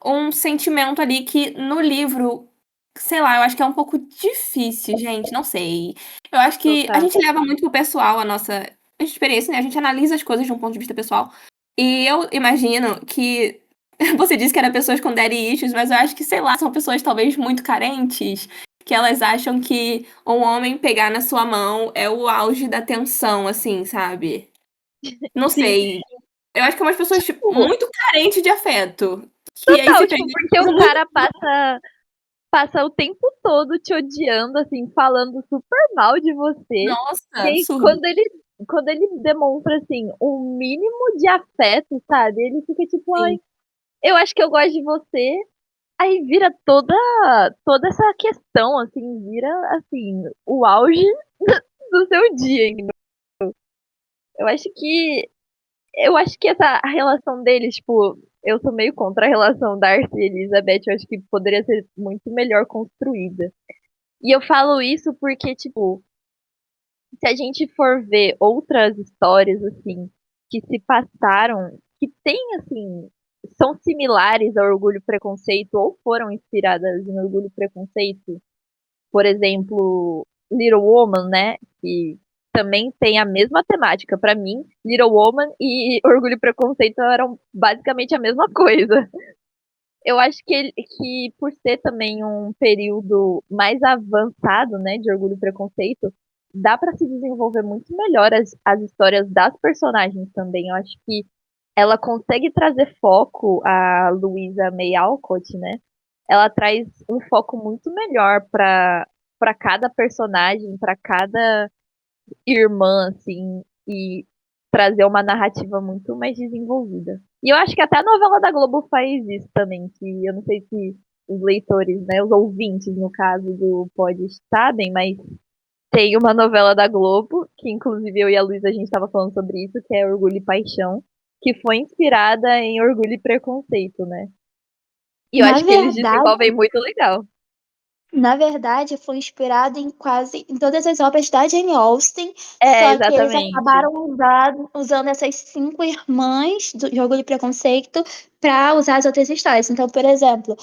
um sentimento ali que no livro, sei lá, eu acho que é um pouco difícil, gente, não sei. Eu acho que a Total. gente leva muito pro pessoal a nossa experiência, né? A gente analisa as coisas de um ponto de vista pessoal. E eu imagino que você disse que eram pessoas com daddy issues, mas eu acho que, sei lá, são pessoas talvez muito carentes, que elas acham que um homem pegar na sua mão é o auge da tensão, assim, sabe? Não Sim. sei. Eu acho que é umas pessoas tipo, Tipo, muito carentes de afeto. Que aí total, se tipo, prende porque o por muito. cara passa o tempo todo te odiando, assim, falando super mal de você. Nossa, E aí, absurdo. quando ele demonstra, assim, um mínimo de afeto, sabe? Ele fica tipo, ai, Sim. eu acho que eu gosto de você. Aí vira toda essa questão, assim, vira, assim, o auge do seu dia, entendeu? Eu acho que, eu acho que essa a relação deles, tipo, eu sou meio contra a relação Darcy e Elizabeth, eu acho que poderia ser muito melhor construída. E eu falo isso porque, tipo, se a gente for ver outras histórias, assim, que se passaram, que tem, assim, são similares a Orgulho e Preconceito ou foram inspiradas em Orgulho e Preconceito, por exemplo, Little Woman, né, que também tem a mesma temática. Pra mim, Little Woman e Orgulho e Preconceito eram basicamente a mesma coisa. Eu acho que por ser também um período mais avançado, né, de Orgulho e Preconceito, dá para se desenvolver muito melhor as histórias das personagens também. Eu acho que ela consegue trazer foco, a Louisa May Alcott, né? Ela traz um foco muito melhor para cada personagem, para cada irmã, assim, e trazer uma narrativa muito mais desenvolvida. E eu acho que até a novela da Globo faz isso também, que eu não sei se os leitores, né, os ouvintes, no caso do Pod, sabem, mas tem uma novela da Globo, que inclusive eu e a Luísa a gente estava falando sobre isso, que é Orgulho e Paixão, que foi inspirada em Orgulho e Preconceito, né? E eu Na acho que eles verdade, desenvolvem muito legal. na verdade, foi inspirado em todas as obras da Jane Austen, É, só que eles exatamente. acabaram usando essas 5 irmãs de Orgulho e Preconceito para usar as outras histórias. Então, por exemplo,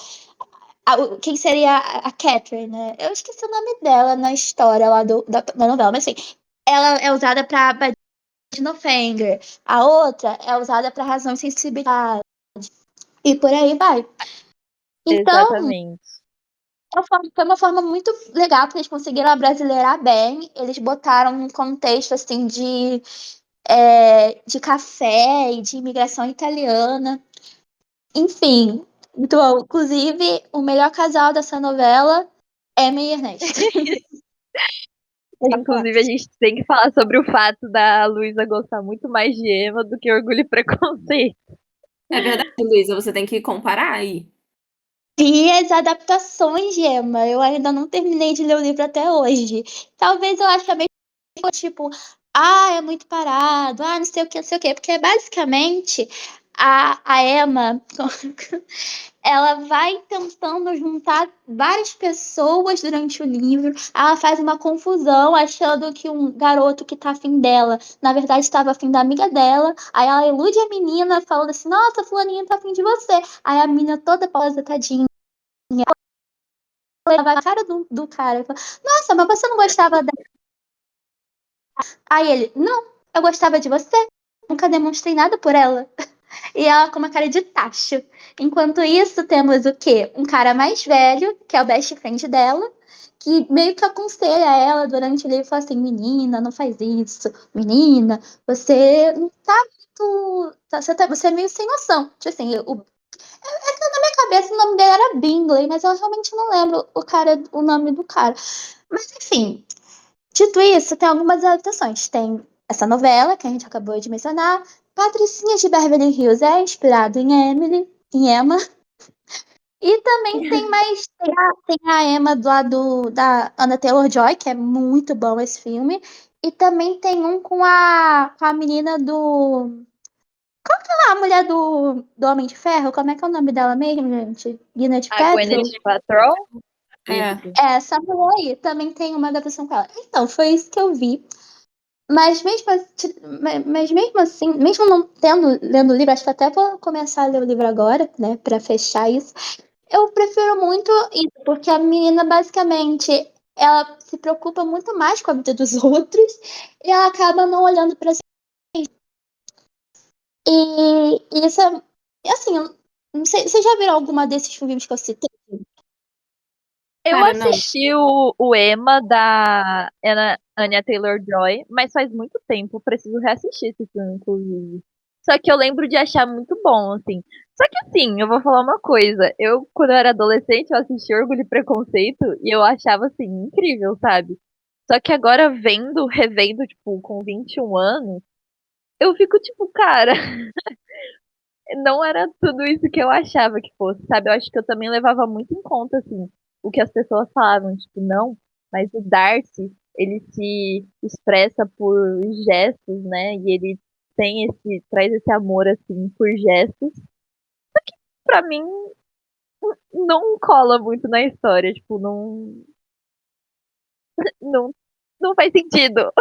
quem seria a Catherine, né? Eu esqueci o nome dela na história lá da novela, mas assim, ela é usada para Badinofanger, a outra é usada para razão e sensibilidade, e por aí vai. Então, Exatamente. foi uma forma muito legal, porque eles conseguiram abrasileirar bem. Eles botaram um contexto assim de café e de imigração italiana. Enfim, muito bom. Inclusive, o melhor casal dessa novela é Emma e Ernesto. Inclusive, a gente tem que falar sobre o fato da Luísa gostar muito mais de Emma do que Orgulho e Preconceito. É verdade, Luísa, você tem que comparar aí. E as adaptações de Emma, eu ainda não terminei de ler o livro até hoje. Talvez eu ache a mesma coisa, tipo, é muito parado, não sei o que, não sei o que. Porque basicamente a Emma, ela vai tentando juntar várias pessoas durante o livro. Ela faz uma confusão, achando que um garoto que tá afim dela, na verdade estava afim da amiga dela. Aí ela ilude a menina, falando assim: Nossa, fulaninha tá afim de você. Aí a menina toda pausa, tadinha. Leva a cara do cara e fala: Nossa, mas você não gostava dela? Aí ele: Não, eu gostava de você. Nunca demonstrei nada por ela. E ela com uma cara de tacho. Enquanto isso, temos o quê? Um cara mais velho, que é o best friend dela, que meio que aconselha ela durante o livro, fala assim: Menina, não faz isso. Menina, você não tá muito. Você é meio sem noção. Tipo assim, na minha cabeça o nome dele era Bingley, mas eu realmente não lembro o nome do cara. Mas enfim, dito isso, tem algumas adaptações. Tem essa novela que a gente acabou de mencionar. Patricinha de Beverly Hills é inspirado em Emily, em Emma. E também tem a Emma do lado da Anna Taylor-Joy, que é muito bom esse filme. E também tem um com a menina do. A mulher do Homem de Ferro, como é que é o nome dela mesmo, gente? Gwyneth A Paltrow? Gwyneth Paltrow? É. Isso. Essa mulher aí também tem uma adaptação com ela. Então, foi isso que eu vi. Mas mesmo assim, mesmo não lendo o livro, acho que até vou começar a ler o livro agora, né, pra fechar isso. Eu prefiro muito isso, porque a menina basicamente ela se preocupa muito mais com a vida dos outros e ela acaba não olhando pra si. E isso é assim, eu não sei, vocês já viram alguma desses filmes que eu citei? Eu Cara, não. assisti o Emma da Anya Taylor-Joy, mas faz muito tempo. Preciso reassistir esse filme, inclusive. Só que eu lembro de achar muito bom, assim. Só que assim, eu vou falar uma coisa. Eu, quando eu era adolescente, eu assisti Orgulho e Preconceito e eu achava, assim, incrível, sabe? Só que agora vendo, revendo, tipo, com 21 anos, eu fico tipo, cara, não era tudo isso que eu achava que fosse, sabe? Eu acho que eu também levava muito em conta, assim, o que as pessoas falavam, tipo, não, mas o Darcy, ele se expressa por gestos, né? E ele traz esse amor, assim, por gestos. Pra mim, não cola muito na história, tipo, não, não faz sentido.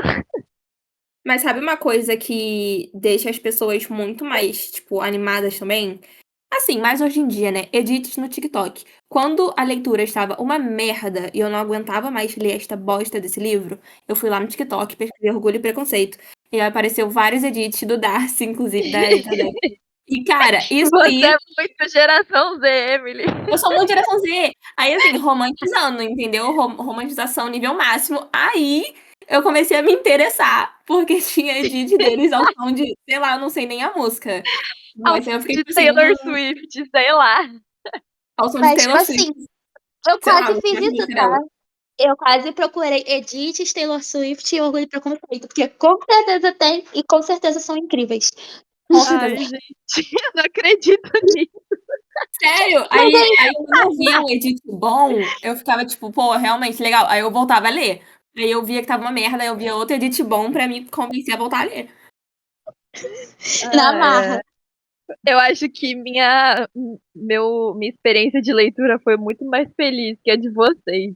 Mas sabe uma coisa que deixa as pessoas muito mais, tipo, animadas também? Assim, mais hoje em dia, né? Edits no TikTok. Quando a leitura estava uma merda e eu não aguentava mais ler esta bosta desse livro, eu fui lá no TikTok, pesquisei Orgulho e Preconceito. E aí apareceu vários edits do Darcy, inclusive, da Elizabeth. E, cara, isso Você aí, é muito geração Z, Emily. eu sou muito geração Z. Aí, assim, romantizando, entendeu? Romantização nível máximo. Aí eu comecei a me interessar, porque tinha edit deles ao som de, sei lá, eu não sei nem a música. Ao Mas aí eu fiquei de tipo assim, Taylor Swift, sei lá. ao som de Mas, tipo Taylor Swift. assim, eu Sei lá, quase eu fiz tinha a isso, música tá? dela. Eu quase procurei edits Taylor Swift e Orgulho e Preconceito, porque com certeza tem e com certeza são incríveis. Com Ai, certeza. gente, eu não acredito nisso. Sério, Mas aí quando eu via um edit bom, eu ficava tipo, pô, realmente legal. Aí eu voltava a ler. Aí eu via que tava uma merda, aí eu via outro edit bom pra me convencer a voltar a ler. Na Ah, marra. eu acho que minha experiência de leitura foi muito mais feliz que a de vocês.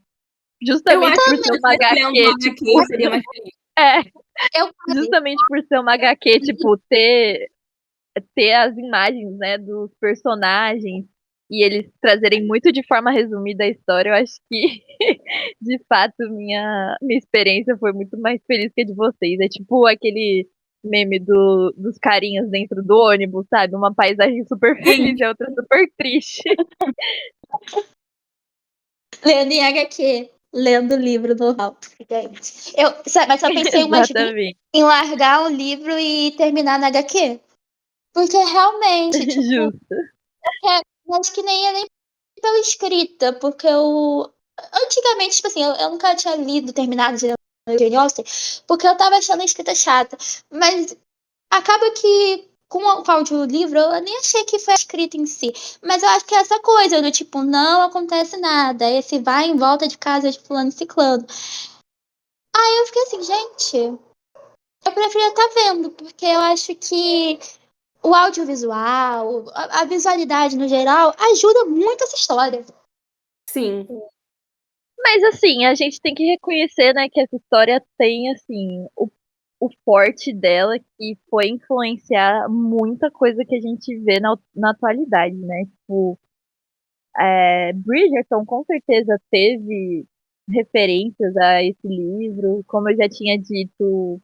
Eu Justamente acho por que se ser eu uma estivesse lendo HQ, uma HQ, tipo. eu seria mais feliz. É, Eu quase. justamente por ser uma HQ, tipo, ter as imagens, né, dos personagens e eles trazerem muito de forma resumida a história, eu acho que, de fato, minha experiência foi muito mais feliz que a de vocês. É tipo aquele meme dos carinhas dentro do ônibus, sabe? Uma paisagem super Sim. feliz e a outra super triste. Lendo em HQ. Lendo livro normal. Gente. Mas só pensei umas 20 Exatamente. em largar um livro e terminar na HQ. Porque realmente, tipo, Justo. eu acho que nem é nem pela escrita, porque eu. Antigamente, tipo assim, eu nunca tinha lido, terminado de ler Jane Austen, porque eu tava achando a escrita chata. Mas acaba que, com o audiolivro, eu nem achei que foi a escrita em si. Mas eu acho que é essa coisa do tipo, não acontece nada. Esse vai em volta de casa de fulano e ciclano. Aí eu fiquei assim, gente, eu preferia estar vendo, porque eu acho que o audiovisual, a visualidade no geral, ajuda muito essa história. Sim. Mas assim, a gente tem que reconhecer, né, que essa história tem, assim, o forte dela, que foi influenciar muita coisa que a gente vê na atualidade, né? Tipo, Bridgerton com certeza teve referências a esse livro, como eu já tinha dito,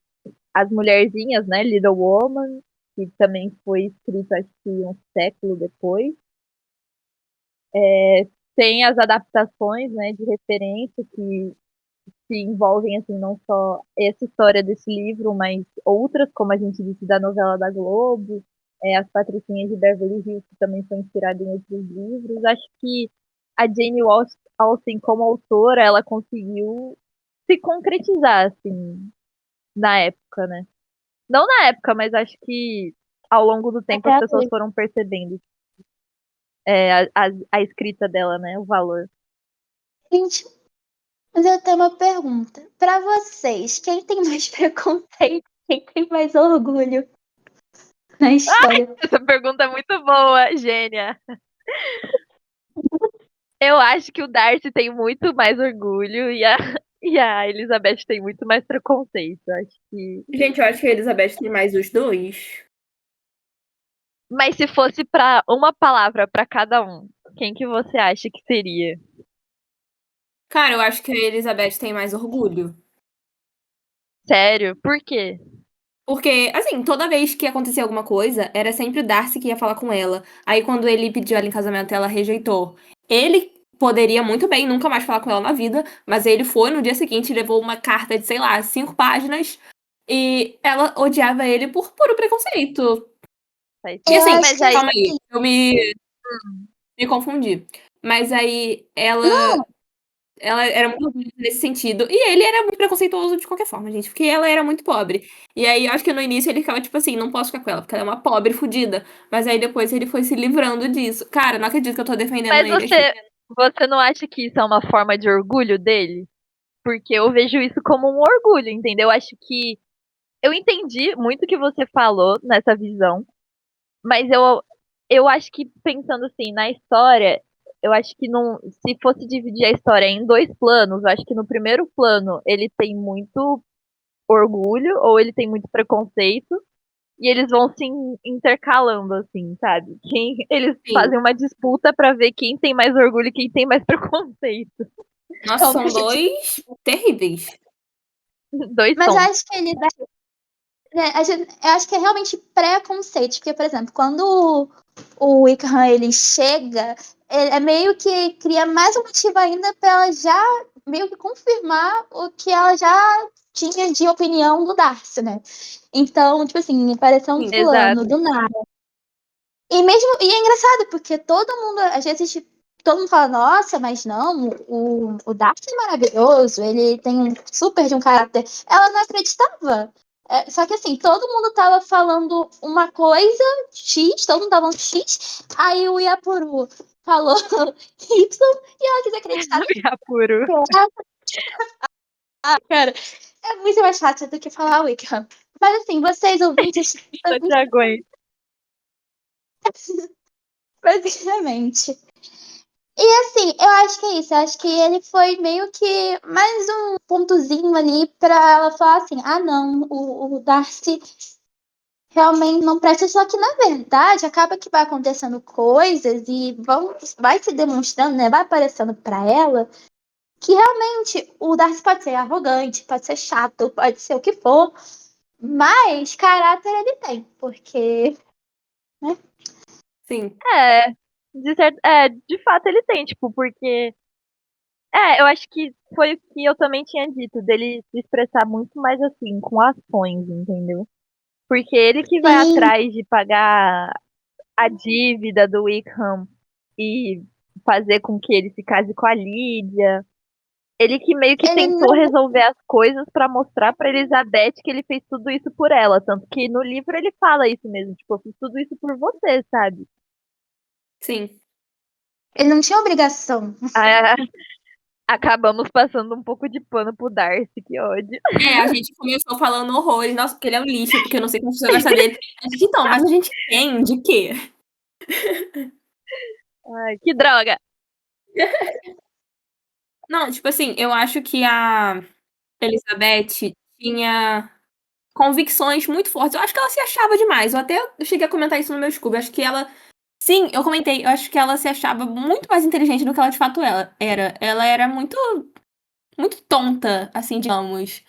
As Mulherzinhas, né, Little Woman, que também foi escrito, acho que um século depois. Tem as adaptações, né, de referência que se envolvem, assim, não só essa história desse livro, mas outras, como a gente disse, da novela da Globo, As Patricinhas de Beverly Hills, que também foi inspirada em outros livros. Acho que a Jane Austen, como autora, ela conseguiu se concretizar, assim, na época, né? Não na época, mas acho que ao longo do tempo Até as a pessoas foram percebendo a escrita dela, né? O valor. gente, mas eu tenho uma pergunta. Pra vocês, quem tem mais preconceito? Quem tem mais orgulho na história? Essa pergunta é muito boa, gênia. Eu acho que o Darcy tem muito mais orgulho e a Elizabeth tem muito mais preconceito. Eu acho que. Gente, eu acho que a Elizabeth tem mais os dois. Mas se fosse pra uma palavra pra cada um, quem que você acha que seria? Cara, eu acho que a Elizabeth tem mais orgulho. Sério? Por quê? Porque, assim, toda vez que acontecia alguma coisa, era sempre o Darcy que ia falar com ela. Aí, quando ele pediu ela em casamento, ela rejeitou. Ele poderia muito bem nunca mais falar com ela na vida, mas ele foi no dia seguinte e levou uma carta de, sei lá, 5 páginas. E ela odiava ele por puro preconceito. E Eu assim, acho Mas que aí. calma aí, eu me confundi. Mas aí não. ela era muito orgulhosa nesse sentido. E ele era muito preconceituoso de qualquer forma, gente. Porque ela era muito pobre. E aí, eu acho que no início ele ficava tipo assim: não posso ficar com ela, porque ela é uma pobre fudida. Mas aí depois ele foi se livrando disso. Cara, não acredito que eu tô defendendo Mas ele aqui. você não acha que isso é uma forma de orgulho dele? Porque eu vejo isso como um orgulho, entendeu? Eu acho que. Eu entendi muito o que você falou nessa visão. Mas eu acho que pensando assim, na história, eu acho que não, se fosse dividir a história em dois planos, eu acho que no primeiro plano ele tem muito orgulho ou ele tem muito preconceito e eles vão se intercalando assim, sabe? Eles Sim. fazem uma disputa pra ver quem tem mais orgulho e quem tem mais preconceito. Nossa, são Competição. dois terríveis. Dois Mas eu sons. acho que ele eu acho que é realmente preconceito, porque, por exemplo, quando o Wickham ele chega, ele é meio que cria mais um motivo ainda para ela já meio que confirmar o que ela já tinha de opinião do Darcy, né? Então, tipo assim, apareceu um Sim. fulano Exato. do nada. E é engraçado, porque todo mundo, às vezes, tipo, todo mundo fala, nossa, mas não, o Darcy é maravilhoso, ele tem um super de um caráter. Ela não acreditava. Só que assim, todo mundo tava falando uma coisa, X, todo mundo tava falando X, aí o Iapuru falou Y e ela quis acreditar Apuro. no que cara, é muito mais fácil do que falar Wickham. Mas assim, vocês ouvintes, Não te aguento. basicamente. E assim, eu acho que é isso. Eu acho que ele foi meio que mais um pontozinho ali pra ela falar assim: ah, não, o Darcy realmente não presta. Só que na verdade acaba que vai acontecendo coisas e vai se demonstrando, né? Vai aparecendo pra ela que realmente o Darcy pode ser arrogante, pode ser chato, pode ser o que for, mas caráter ele tem, porque, né? Sim. De fato ele tem, tipo, porque. Eu acho que foi o que eu também tinha dito, dele se expressar muito mais assim, com ações, entendeu? Porque ele que vai Sim, atrás de pagar a dívida do Wickham e fazer com que ele se case com a Lídia. Ele que meio que ele tentou não. resolver as coisas pra mostrar pra Elizabeth que ele fez tudo isso por ela. Tanto que no livro ele fala isso mesmo, tipo, eu fiz tudo isso por você, sabe? Sim. Ele não tinha obrigação. Ah, acabamos passando um pouco de pano pro Darcy, que ódio. A gente começou falando horrores, nossa, porque ele é um lixo, porque eu não sei como você gosta dele. A gente, então, mas a gente entende que Ai, que droga! não, tipo assim, eu acho que a Elizabeth tinha convicções muito fortes. Eu acho que ela se achava demais. Eu cheguei a comentar isso no meu Scooby. Acho que ela. Sim, eu comentei. Eu acho que ela se achava muito mais inteligente do que ela de fato ela era. Ela era muito, muito tonta, assim, digamos.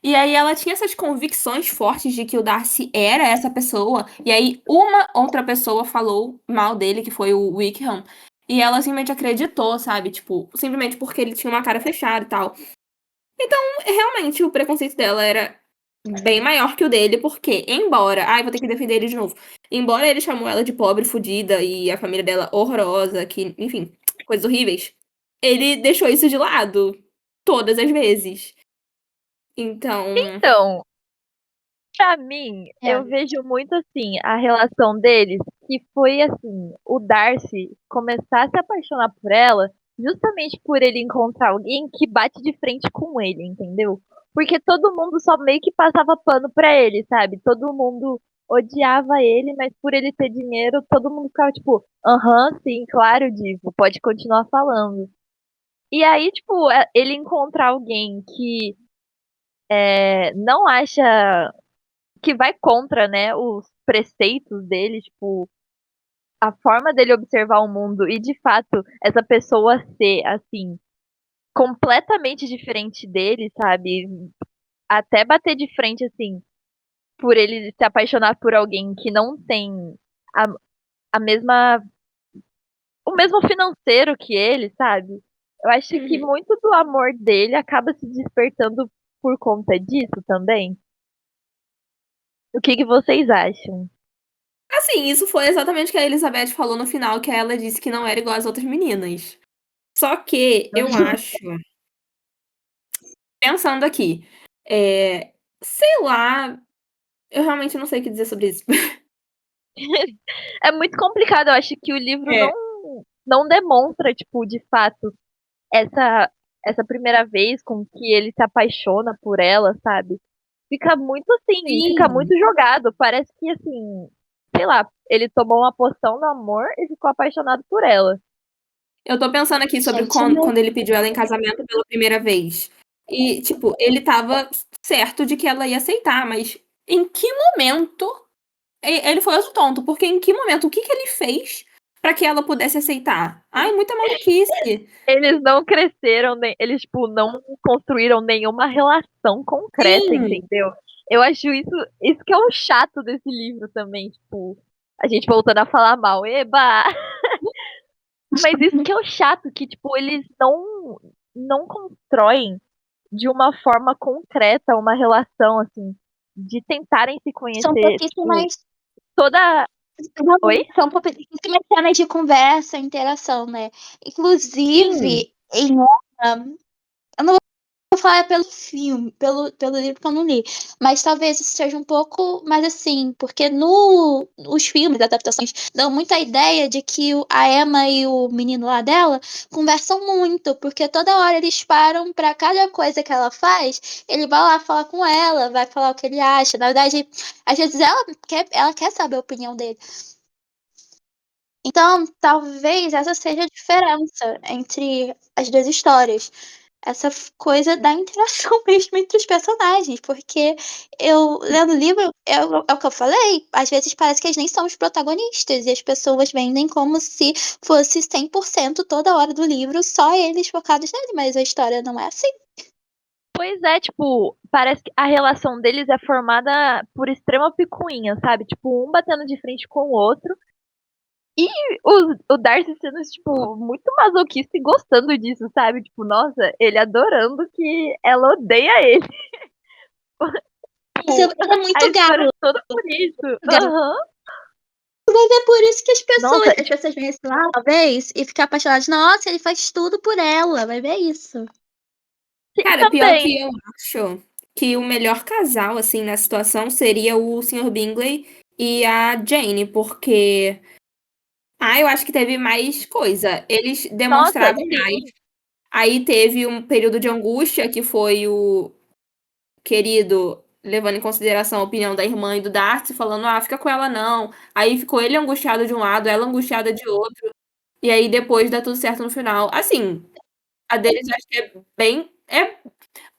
E aí ela tinha essas convicções fortes de que o Darcy era essa pessoa. E aí uma outra pessoa falou mal dele, que foi o Wickham. E ela simplesmente acreditou, sabe? Tipo, simplesmente porque ele tinha uma cara fechada e tal. Realmente, o preconceito dela era bem maior que o dele, porque, embora. Ai, vou ter que defender ele de novo. Embora ele chamou ela de pobre, fodida e a família dela horrorosa, que, enfim, coisas horríveis, ele deixou isso de lado todas as vezes. Então. Então, pra mim, É. eu vejo muito assim a relação deles, que foi assim, o Darcy começar a se apaixonar por ela, justamente por ele encontrar alguém que bate de frente com ele, entendeu? Porque todo mundo só meio que passava pano pra ele, sabe? Todo mundo odiava ele, mas por ele ter dinheiro, todo mundo ficava tipo, aham, sim, claro, Divo, pode continuar falando. E aí, tipo, ele encontrar alguém que não acha que vai contra, né, os preceitos dele, tipo, a forma dele observar o mundo e de fato essa pessoa ser assim completamente diferente dele, sabe? Até bater de frente assim, por ele se apaixonar por alguém que não tem a, a mesma o mesmo financeiro que ele, sabe? Eu acho que Uhum. muito do amor dele acaba se despertando por conta disso também. O que vocês acham? Assim, isso foi exatamente o que a Elizabeth falou no final, que ela disse que não era igual às outras meninas. Só que eu acho, pensando aqui, sei lá, eu realmente não sei o que dizer sobre isso. É muito complicado, eu acho que o livro É. não demonstra, tipo, de fato, essa essa primeira vez com que ele se apaixona por ela, sabe? Fica muito assim, fica Sim. muito jogado. Parece que assim, sei lá, ele tomou uma poção do amor e ficou apaixonado por ela. Eu tô pensando aqui sobre Gente, mas quando ele pediu ela em casamento pela primeira vez. E, tipo, ele tava certo de que ela ia aceitar, mas em que momento ele foi outro tonto? Porque em que momento, o que que ele fez pra que ela pudesse aceitar? Ai, muita maluquice. Eles não cresceram, eles tipo não construíram nenhuma relação concreta, Sim, entendeu? Eu acho isso que é o chato desse livro também, tipo, a gente voltando a falar mal, eba! Mas isso que é o chato, que, tipo, eles não constroem de uma forma concreta uma relação, assim, de tentarem se são conhecer, tipo, pouquíssimas. toda. Oi? São pouquíssimas cenas de conversa, interação, né? Sim. Inclusive, em uma. vou falar pelo filme, pelo livro que eu não li. Mas talvez isso seja um pouco mais assim, porque nos filmes, adaptações, dão muita ideia de que a Emma e o menino lá dela conversam muito, porque toda hora eles param pra cada coisa que ela faz, ele vai lá falar com ela, vai falar o que ele acha. Na verdade, às vezes ela quer saber a opinião dele. Então, talvez essa seja a diferença entre as duas histórias. Essa coisa da interação mesmo entre os personagens, porque eu lendo o livro, é o que eu falei, às vezes parece que eles nem são os protagonistas, e as pessoas vendem como se fosse 100% toda hora do livro, só eles focados nele, mas a história não é assim. Pois é, tipo, parece que a relação deles é formada por extrema picuinha, sabe? Tipo, um batendo de frente com o outro. E o Darcy sendo, tipo, muito masoquista e gostando disso, sabe? Tipo, nossa, ele adorando que ela odeia ele. Isso Tipo, é a muito história galo. toda por isso. Aham. É por isso que Nossa, as pessoas veem esse lá uma vez e ficam apaixonadas. Nossa, ele faz tudo por ela, vai ver isso. Cara, pior também. que eu acho que o melhor casal, assim, na situação seria o Sr. Bingley e a Jane, porque. Ah, eu acho que teve mais coisa. Eles Nossa, demonstravam mais. sim. Aí teve um período de angústia, que foi o querido levando em consideração a opinião da irmã e do Darcy, falando, ah, fica com ela não. Aí ficou ele angustiado de um lado, ela angustiada de outro. E aí depois dá tudo certo no final. Assim, a deles eu acho que é bem.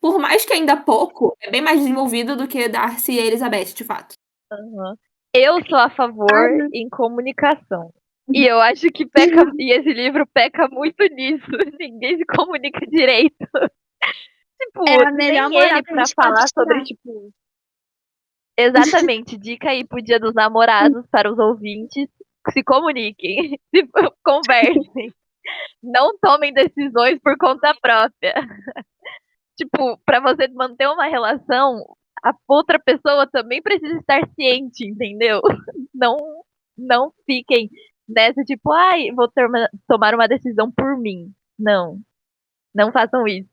Por mais que ainda pouco, é bem mais desenvolvido do que Darcy e Elizabeth, de fato. Aham. Eu sou a favor em comunicação. E eu acho que peca. E esse livro peca muito nisso. Ninguém se comunica direito. É Tipo, a melhor nem moral ele que a pra gente pode falar sobre, tirar. tipo. Exatamente. Dica aí pro Dia dos Namorados para os ouvintes. Se comuniquem. Se conversem. Não tomem decisões por conta própria. Tipo, pra você manter uma relação, a outra pessoa também precisa estar ciente, entendeu? Não, não fiquem nessa, tipo, ai, vou tomar uma decisão por mim. Não, não façam isso.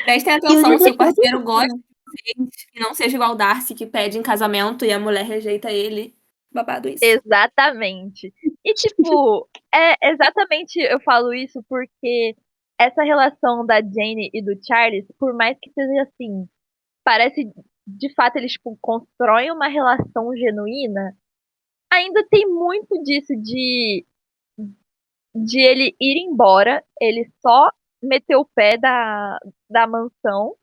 Prestem E o atenção livro se é o parceiro sobre gosta isso, né? de vocês, e não seja igual o Darcy, que pede em casamento e a mulher rejeita ele. Babado isso. Exatamente. E, tipo, exatamente eu falo isso porque essa relação da Jane e do Charles, por mais que seja assim, parece, de fato, eles, tipo, constroem uma relação genuína, ainda tem muito disso de ele ir embora, ele só meter o pé da mansão,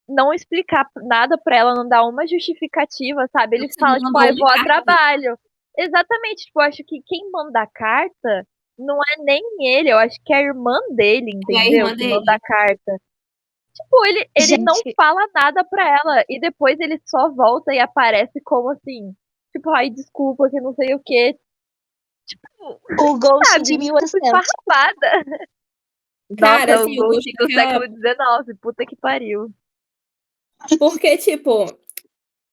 não explicar nada pra ela, não dar uma justificativa, sabe? Ele Você não fala, tipo, mandou ah, eu uma vou a carta. trabalho. Exatamente, tipo, eu acho que quem manda a carta não é nem ele, eu acho que é a irmã dele, É a entendeu? irmã Que manda dele. a carta. Tipo, ele não Gente, fala nada pra ela, e depois ele só volta e aparece como assim, tipo, ai, desculpa, que não sei o quê. Tipo, o Ghost de sabe, muito 1800. esfarrapada. Cara, Nossa, o assim, o Ghost Ghost do fica. século XIX, puta que pariu. Porque, tipo,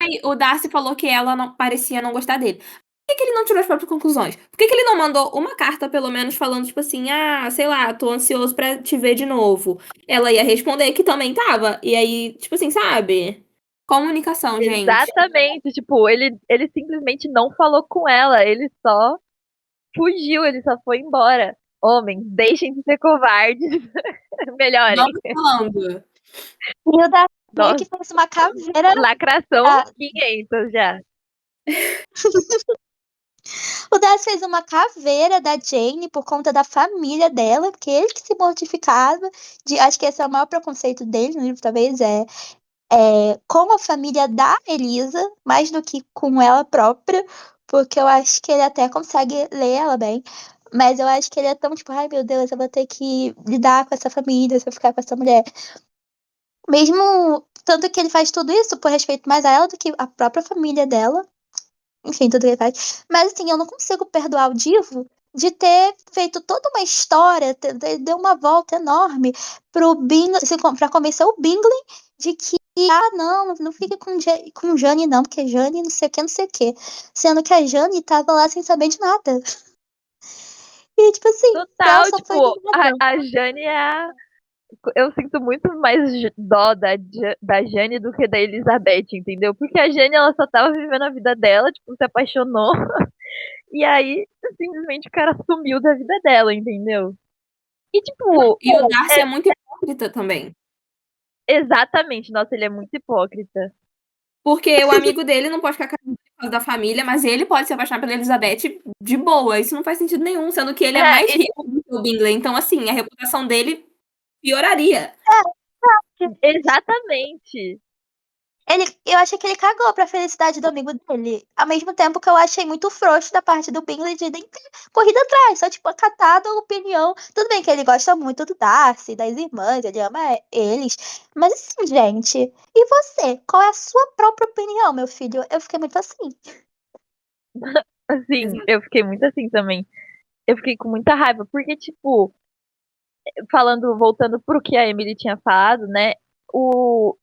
aí o Darcy falou que ela não parecia não gostar dele. Por que ele não tirou as próprias conclusões? Por que ele não mandou uma carta, pelo menos, falando, tipo assim, ah, sei lá, tô ansioso pra te ver de novo? Ela ia responder que também tava. E aí, tipo assim, sabe? Comunicação, gente. Exatamente, tipo, ele simplesmente não falou com ela, ele só fugiu, ele só foi embora. Homens, deixem de ser covardes, Não melhorem. tô falando. E o da Nossa, que fez uma caveira. lacração 500 já. O Das fez uma caveira da Jane por conta da família dela, porque ele que se mortificava. Acho que esse é o maior preconceito dele no livro, talvez, com a família da Elisa, mais do que com ela própria, porque eu acho que ele até consegue ler ela bem. Mas eu acho que ele é tão tipo, ai meu Deus, eu vou ter que lidar com essa família se eu ficar com essa mulher. Mesmo tanto que ele faz tudo isso por respeito mais a ela do que a própria família dela. Enfim, tudo que ele faz. Mas assim, eu não consigo perdoar o Divo de ter feito toda uma história, deu uma volta enorme pro Bingley, pra convencer o Bingley de que, ah, não fique com Jane não, porque Jane não sei o que, não sei o que. Sendo que a Jane tava lá sem saber de nada. E tipo assim, ela Total, só foi tipo, ignorada. a Jane Eu sinto muito mais dó da Jane do que da Elizabeth, entendeu? Porque a Jane, ela só tava vivendo a vida dela, tipo, se apaixonou. E aí, simplesmente, o cara sumiu da vida dela, entendeu? E, tipo, E o Darcy é muito hipócrita também. exatamente, nossa, ele é muito hipócrita. Porque o amigo dele não pode ficar casado por causa da família, mas ele pode se apaixonar pela Elizabeth de boa. Isso não faz sentido nenhum, sendo que ele é mais É, rico do que o Bingley. Então, assim, a reputação dele pioraria. exatamente. Eu achei que ele cagou pra felicidade do amigo dele. Ao mesmo tempo que eu achei muito frouxo da parte do Bingley de nem ter corrido atrás, só, tipo, acatado a opinião. Tudo bem que ele gosta muito do Darcy, das irmãs, ele ama eles. Mas assim, gente, e você? Qual é a sua própria opinião, meu filho? Eu fiquei muito assim. Assim, Exato. eu fiquei muito assim também. Eu fiquei com muita raiva, porque, tipo, voltando pro que a Emily tinha falado, né? O,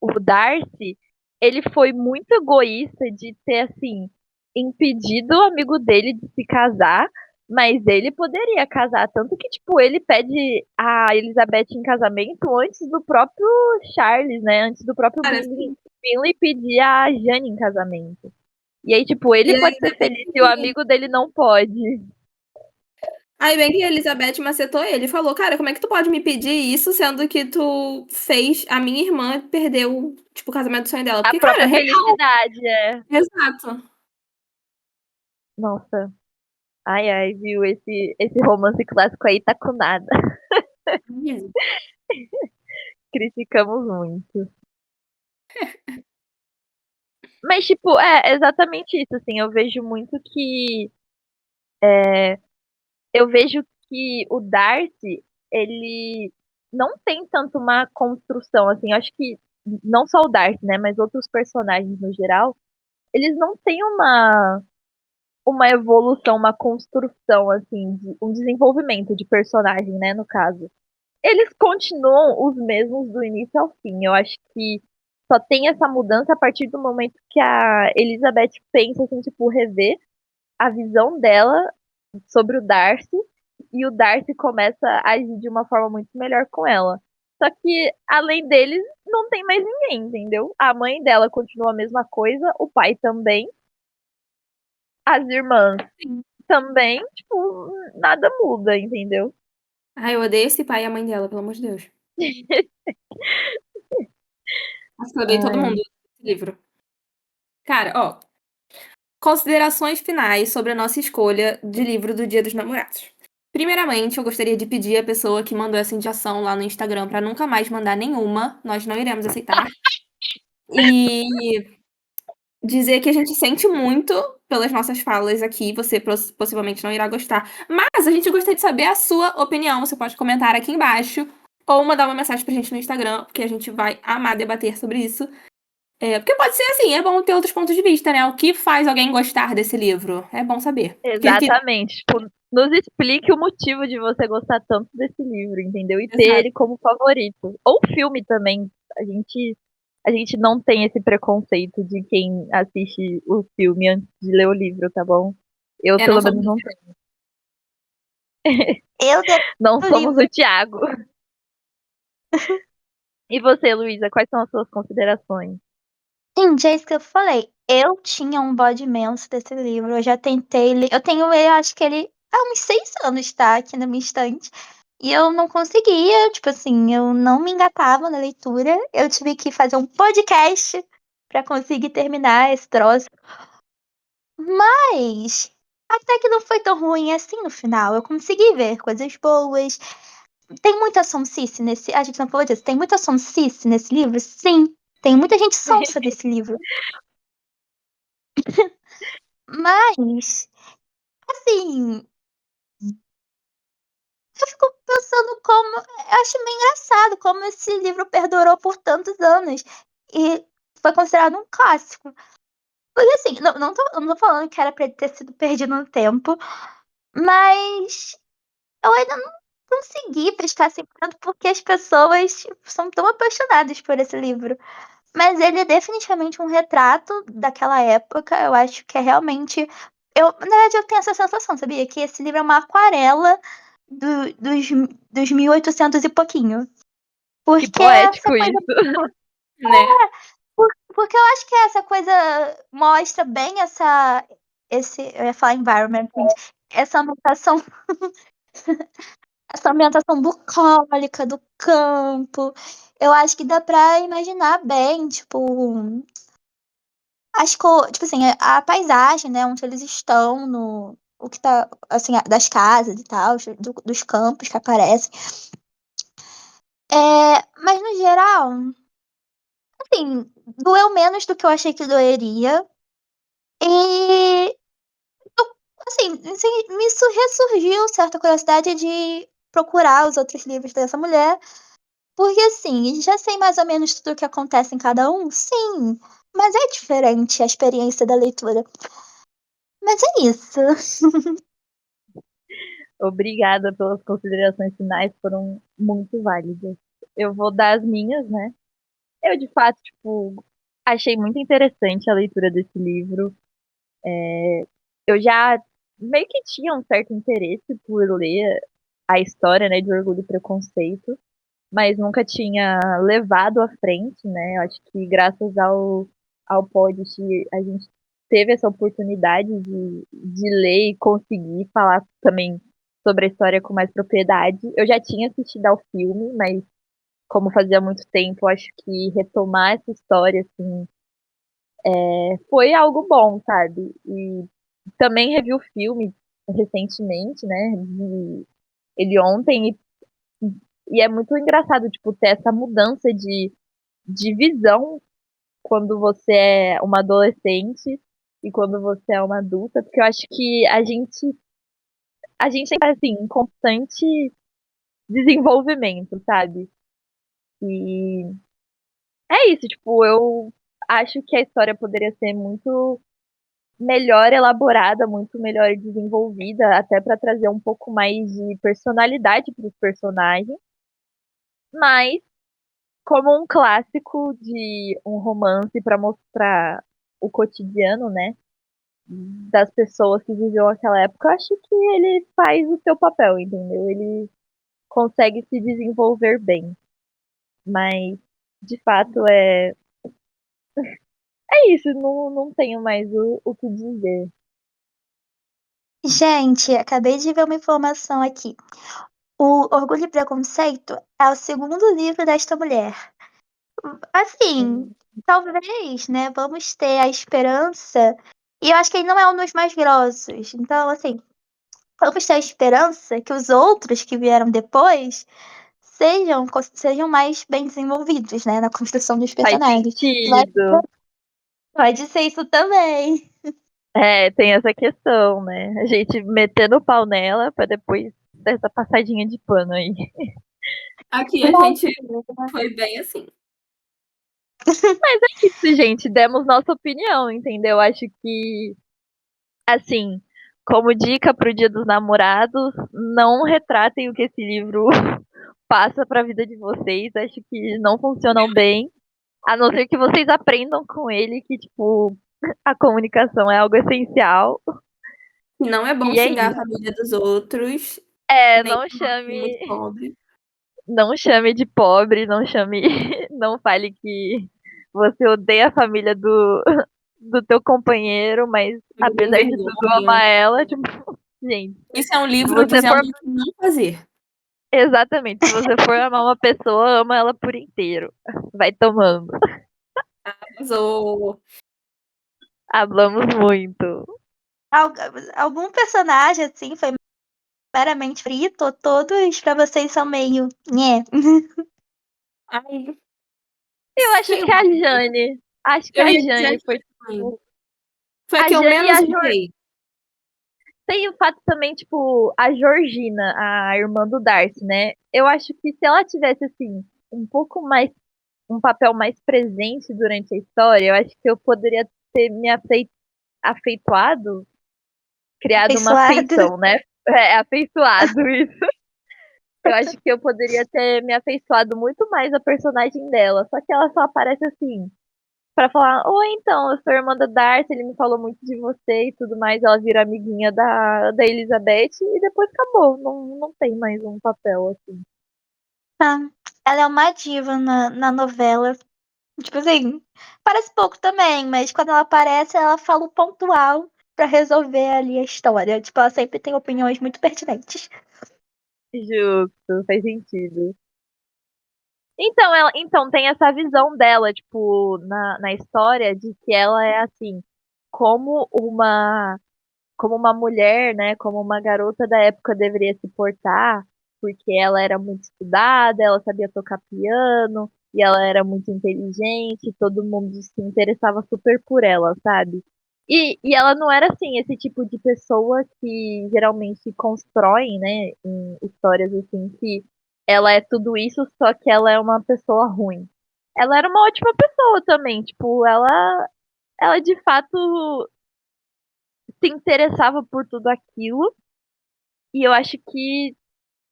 o Darcy, ele foi muito egoísta de ter, assim, impedido o amigo dele de se casar, mas ele poderia casar. Tanto que, tipo, ele pede a Elizabeth em casamento antes do próprio Charles, né? Antes do próprio Cara, Bingley, assim, Bingley pedir a Jane em casamento. E aí, tipo, e ele pode ainda ser bem feliz e o que, amigo dele não pode. aí bem que a Elizabeth macetou ele e falou, cara, como é que tu pode me pedir isso, sendo que tu fez a minha irmã perder o, tipo, o casamento do sonho dela? A Porque, cara, é própria real. felicidade, é. Exato. Nossa. Ai, ai, viu? Esse romance clássico aí tá com nada. Criticamos muito. Mas, tipo, é exatamente isso, assim. Eu vejo muito que. Eu vejo que o Darcy, ele não tem tanto uma construção, assim. Eu acho que não só o Darcy, né? Mas outros personagens no geral, eles não têm uma evolução, uma construção, assim, um desenvolvimento de personagem, né? No caso. Eles continuam os mesmos do início ao fim. Eu acho que só tem essa mudança a partir do momento que a Elizabeth pensa assim, tipo, rever a visão dela sobre o Darcy e o Darcy começa a agir de uma forma muito melhor com ela. Só que, além deles, não tem mais ninguém, entendeu? A mãe dela continua a mesma coisa, o pai também, as irmãs também, tipo, nada muda, entendeu? Ai, eu odeio esse pai e a mãe dela, pelo amor de Deus. Acho que eu odeio todo mundo Ai. nesse livro. Cara, ó, considerações finais sobre a nossa escolha de livro do Dia dos Namorados. Primeiramente, eu gostaria de pedir à pessoa que mandou essa indicação lá no Instagram para nunca mais mandar nenhuma. Nós não iremos aceitar. E dizer que a gente sente muito pelas nossas falas aqui. Você possivelmente não irá gostar. Mas a gente gostaria de saber a sua opinião. Você pode comentar aqui embaixo ou mandar uma mensagem pra gente no Instagram, porque a gente vai amar debater sobre isso. É, porque pode ser assim, é bom ter outros pontos de vista, né? O que faz alguém gostar desse livro? É bom saber. Porque, Exatamente. Tipo, nos explique o motivo de você gostar tanto desse livro, entendeu? E ter exato. ele como favorito. Ou filme também. A gente não tem esse preconceito de quem assiste o filme antes de ler o livro, tá bom? Eu, É, não pelo sou. menos, não tenho. Eu devo Não o somos livro. o Thiago. E você, Luísa, quais são as suas considerações? Gente, é isso que eu falei. Eu tinha um bode imenso desse livro. Eu já tentei ler. Eu tenho ele, acho que ele há uns 6 anos, tá? Aqui na minha estante. E eu não conseguia, tipo assim, eu não me engatava na leitura. Eu tive que fazer um podcast pra conseguir terminar esse troço. Mas até que não foi tão ruim assim no final. Eu consegui ver coisas boas. Tem muita sonsice nesse. A gente não falou disso. Tem muita sonsice nesse livro? Sim. Tem muita gente sonsa nesse livro. Mas, assim, eu fico pensando como. Eu acho meio engraçado como esse livro perdurou por tantos anos e foi considerado um clássico. Porque, assim, eu não tô falando que era pra ele ter sido perdido no tempo, mas eu ainda não consegui prestar 100% porque as pessoas são tão apaixonadas por esse livro. Mas ele é definitivamente um retrato daquela época. Eu acho que é realmente. Na verdade, eu tenho essa sensação, sabia? Que esse livro é uma aquarela dos 1800 e pouquinho. Que Porque poético essa coisa. isso. Né? Porque eu acho que essa coisa mostra bem eu ia falar environment, gente, essa ambientação, essa ambientação bucólica do campo. Eu acho que dá pra imaginar bem, tipo, tipo assim, a paisagem, né, onde eles estão, o que tá, assim, das casas e tal, dos campos que aparecem. Mas no geral, assim, doeu menos do que eu achei que doeria. E assim, ressurgiu certa curiosidade de procurar os outros livros dessa mulher, porque assim, já sei mais ou menos tudo o que acontece em cada um, sim, mas é diferente a experiência da leitura. Mas é isso. Obrigada pelas considerações finais, foram muito válidas. Eu vou dar as minhas, né? Eu, de fato, tipo, achei muito interessante a leitura desse livro. Eu já meio que tinha um certo interesse por ler a história, né, de Orgulho e Preconceito, mas nunca tinha levado à frente, né? Eu acho que graças ao podcast a gente teve essa oportunidade de ler e conseguir falar também sobre a história com mais propriedade. Eu já tinha assistido ao filme, mas como fazia muito tempo, eu acho que retomar essa história, assim, foi algo bom, sabe? E também revi o filme recentemente, né? Vi ele ontem e é muito engraçado, tipo, ter essa mudança de visão quando você é uma adolescente e quando você é uma adulta, porque eu acho que a gente tem que estar, assim, em constante desenvolvimento, sabe? E é isso, tipo, eu acho que a história poderia ser muito melhor elaborada, muito melhor desenvolvida, até para trazer um pouco mais de personalidade para os personagens, mas como um clássico de um romance para mostrar o cotidiano, né, das pessoas que viviam aquela época, eu acho que ele faz o seu papel, entendeu? Ele consegue se desenvolver bem, mas de fato é isso, não tenho mais o que dizer. Gente, acabei de ver uma informação aqui. O Orgulho e Preconceito é o segundo livro desta mulher. Assim, talvez, né, vamos ter a esperança. E eu acho que ele não é um dos mais grossos. Então, assim, vamos ter a esperança que os outros que vieram depois sejam mais bem desenvolvidos, né, na construção dos Faz personagens. sentido. Pode ser isso também. É, tem essa questão, né? A gente metendo o pau nela pra depois dessa passadinha de pano aí. Aqui a gente foi bem assim. Isso, gente, demos nossa opinião, entendeu? Acho que, assim, como dica pro Dia dos Namorados, não retratem o que esse livro passa pra vida de vocês. Acho que não funcionam bem. A não ser que vocês aprendam com ele que, tipo, a comunicação é algo essencial. E não é bom E é xingar a isso. família dos outros, É, nem chamar de muito pobre. não chame de pobre, não chame, não fale que você odeia a família do teu companheiro, mas Família apesar de tudo ama vergonha. ela, tipo, gente, Isso é um se livro você for dizendo o que não fazer. exatamente, se você for amar uma pessoa, ama ela por inteiro. Vai tomando. Ou Hablamos muito. Al- Algum personagem, assim, foi meramente frito, ou todos pra vocês são meio. Nhé. ai, Eu acho sei que a lá. Jane, acho que Eu a ia dizer a Jane foi Jane. tipo, Foi a a que eu Jane e menos a odiei. tem o fato também, tipo, a Georgina, a irmã do Darcy, né? Eu acho que se ela tivesse, assim, um pouco mais, um papel mais presente durante a história, eu acho que eu poderia ter me afeiçoado, criado uma Afeiçoado. afeição, né? É, afeiçoado, isso. Eu acho que eu poderia ter me afeiçoado muito mais a personagem dela, só que ela só aparece assim, pra falar, oi, então, eu sou irmã da Darcy, ele me falou muito de você e tudo mais. Ela vira amiguinha da Elizabeth e depois acabou. Não tem mais um papel assim. Ah, ela é uma diva na novela. Tipo assim, parece pouco também, mas quando ela aparece, ela fala o pontual pra resolver ali a história. Tipo, ela sempre tem opiniões muito pertinentes. Justo, faz sentido. Então, então tem essa visão dela, tipo, na história, de que ela é assim, como uma mulher, né, como uma garota da época deveria se portar, porque ela era muito estudada, ela sabia tocar piano, e ela era muito inteligente, todo mundo se interessava super por ela, sabe? E ela não era assim, esse tipo de pessoa que geralmente constroem, né, em histórias assim, que ela é tudo isso, só que ela é uma pessoa ruim. Ela era uma ótima pessoa também, tipo, ela de fato se interessava por tudo aquilo. E eu acho que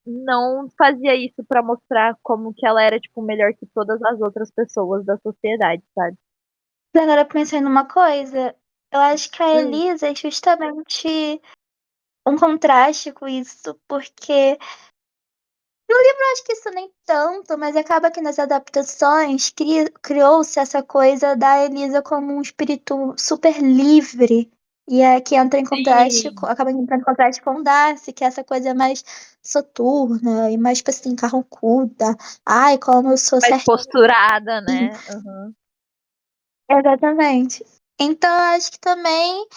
não fazia isso pra mostrar como que ela era, tipo, melhor que todas as outras pessoas da sociedade, sabe? Agora eu pensei numa coisa. Eu acho que a Hum. Elisa é justamente um contraste com isso, porque eu acho que isso nem tanto, mas acaba que nas adaptações criou-se essa coisa da Elisa como um espírito super livre. E é que entra em contraste, Sim, acaba entrando em contraste com o Darcy, que é essa coisa mais soturna e mais, tipo assim, carrancuda. Ai, como eu sou mais certinho. posturada, né? Uhum. Exatamente. Então, eu acho que também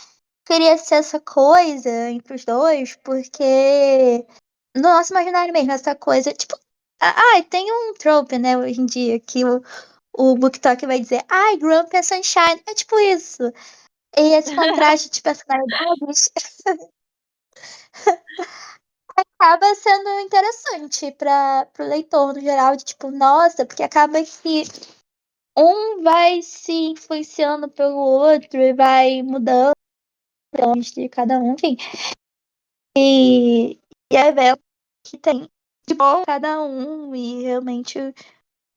queria ser essa coisa entre os dois, porque no nosso imaginário mesmo, essa coisa, tipo, tem um trope, né, hoje em dia, que o BookTok vai dizer, ai, Grump é Sunshine, é tipo isso. E esse contraste de personalidades acaba sendo interessante para o leitor no geral, de tipo, nossa, porque acaba que um vai se influenciando pelo outro e vai mudando de cada um, enfim. E é ver que tem de bom cada um e realmente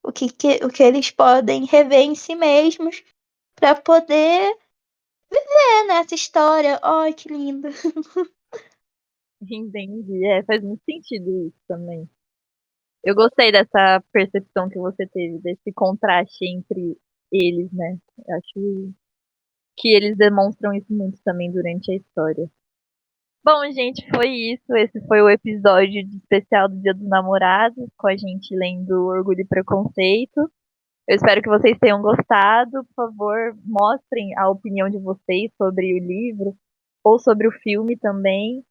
o que eles podem rever em si mesmos para poder ver nessa história. Ai, que lindo. Entendi. É, faz muito sentido isso também. Eu gostei dessa percepção que você teve, desse contraste entre eles, né? Eu acho que eles demonstram isso muito também durante a história. Bom, gente, foi isso. Esse foi o episódio de especial do Dia dos Namorados, com a gente lendo Orgulho e Preconceito. Eu espero que vocês tenham gostado. Por favor, mostrem a opinião de vocês sobre o livro ou sobre o filme também.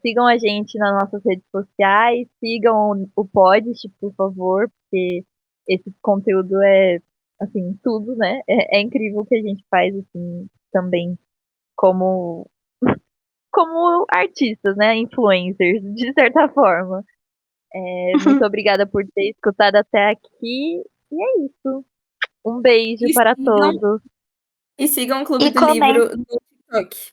Sigam a gente nas nossas redes sociais, sigam o Podest, por favor, porque esse conteúdo é, assim, tudo, né? É incrível o que a gente faz, assim, também como artistas, né? Influencers, de certa forma. Muito obrigada por ter escutado até aqui. E é isso. Um beijo E para sigam, todos. e sigam o Clube E do comenta. Livro no TikTok.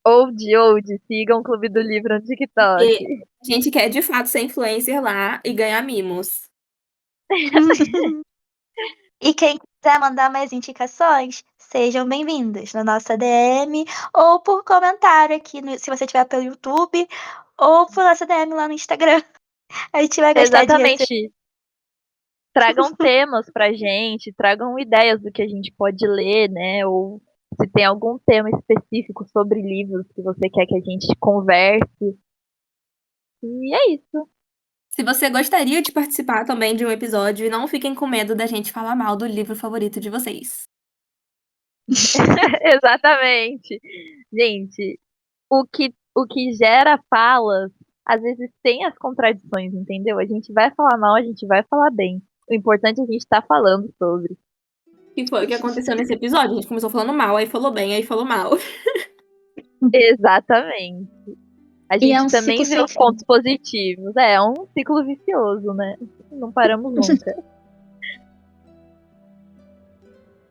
Old, sigam o Clube do Livro no TikTok. Porque a gente quer de fato ser influencer lá e ganhar mimos. E quem quiser mandar mais indicações, sejam bem-vindos na nossa DM ou por comentário aqui, se você estiver pelo YouTube, ou por nossa DM lá no Instagram. A gente vai gostar de receber. Exatamente. Tragam temas pra gente, tragam ideias do que a gente pode ler, né? Ou se tem algum tema específico sobre livros que você quer que a gente converse. E é isso. Se você gostaria de participar também de um episódio, não fiquem com medo da gente falar mal do livro favorito de vocês. Exatamente. Gente, o que gera falas, às vezes tem as contradições, entendeu? A gente vai falar mal, a gente vai falar bem. O importante é a gente estar falando sobre. Que foi o que aconteceu nesse episódio. A gente começou falando mal, aí falou bem, aí falou mal. Exatamente. A E é gente um ciclo também vê sem os fim. pontos positivos. É um ciclo vicioso, né? Não paramos nunca.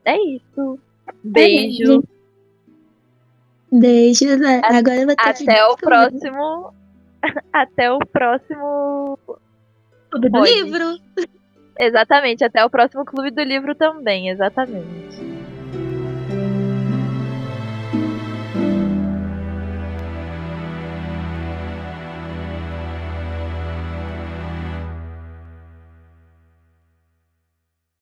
É isso. É isso, Beijo. gente. Beijo, né? A- Agora eu vou ter que Até o descobrir próximo. Até o próximo tudo do pod. livro. Exatamente, até o próximo Clube do Livro também, exatamente.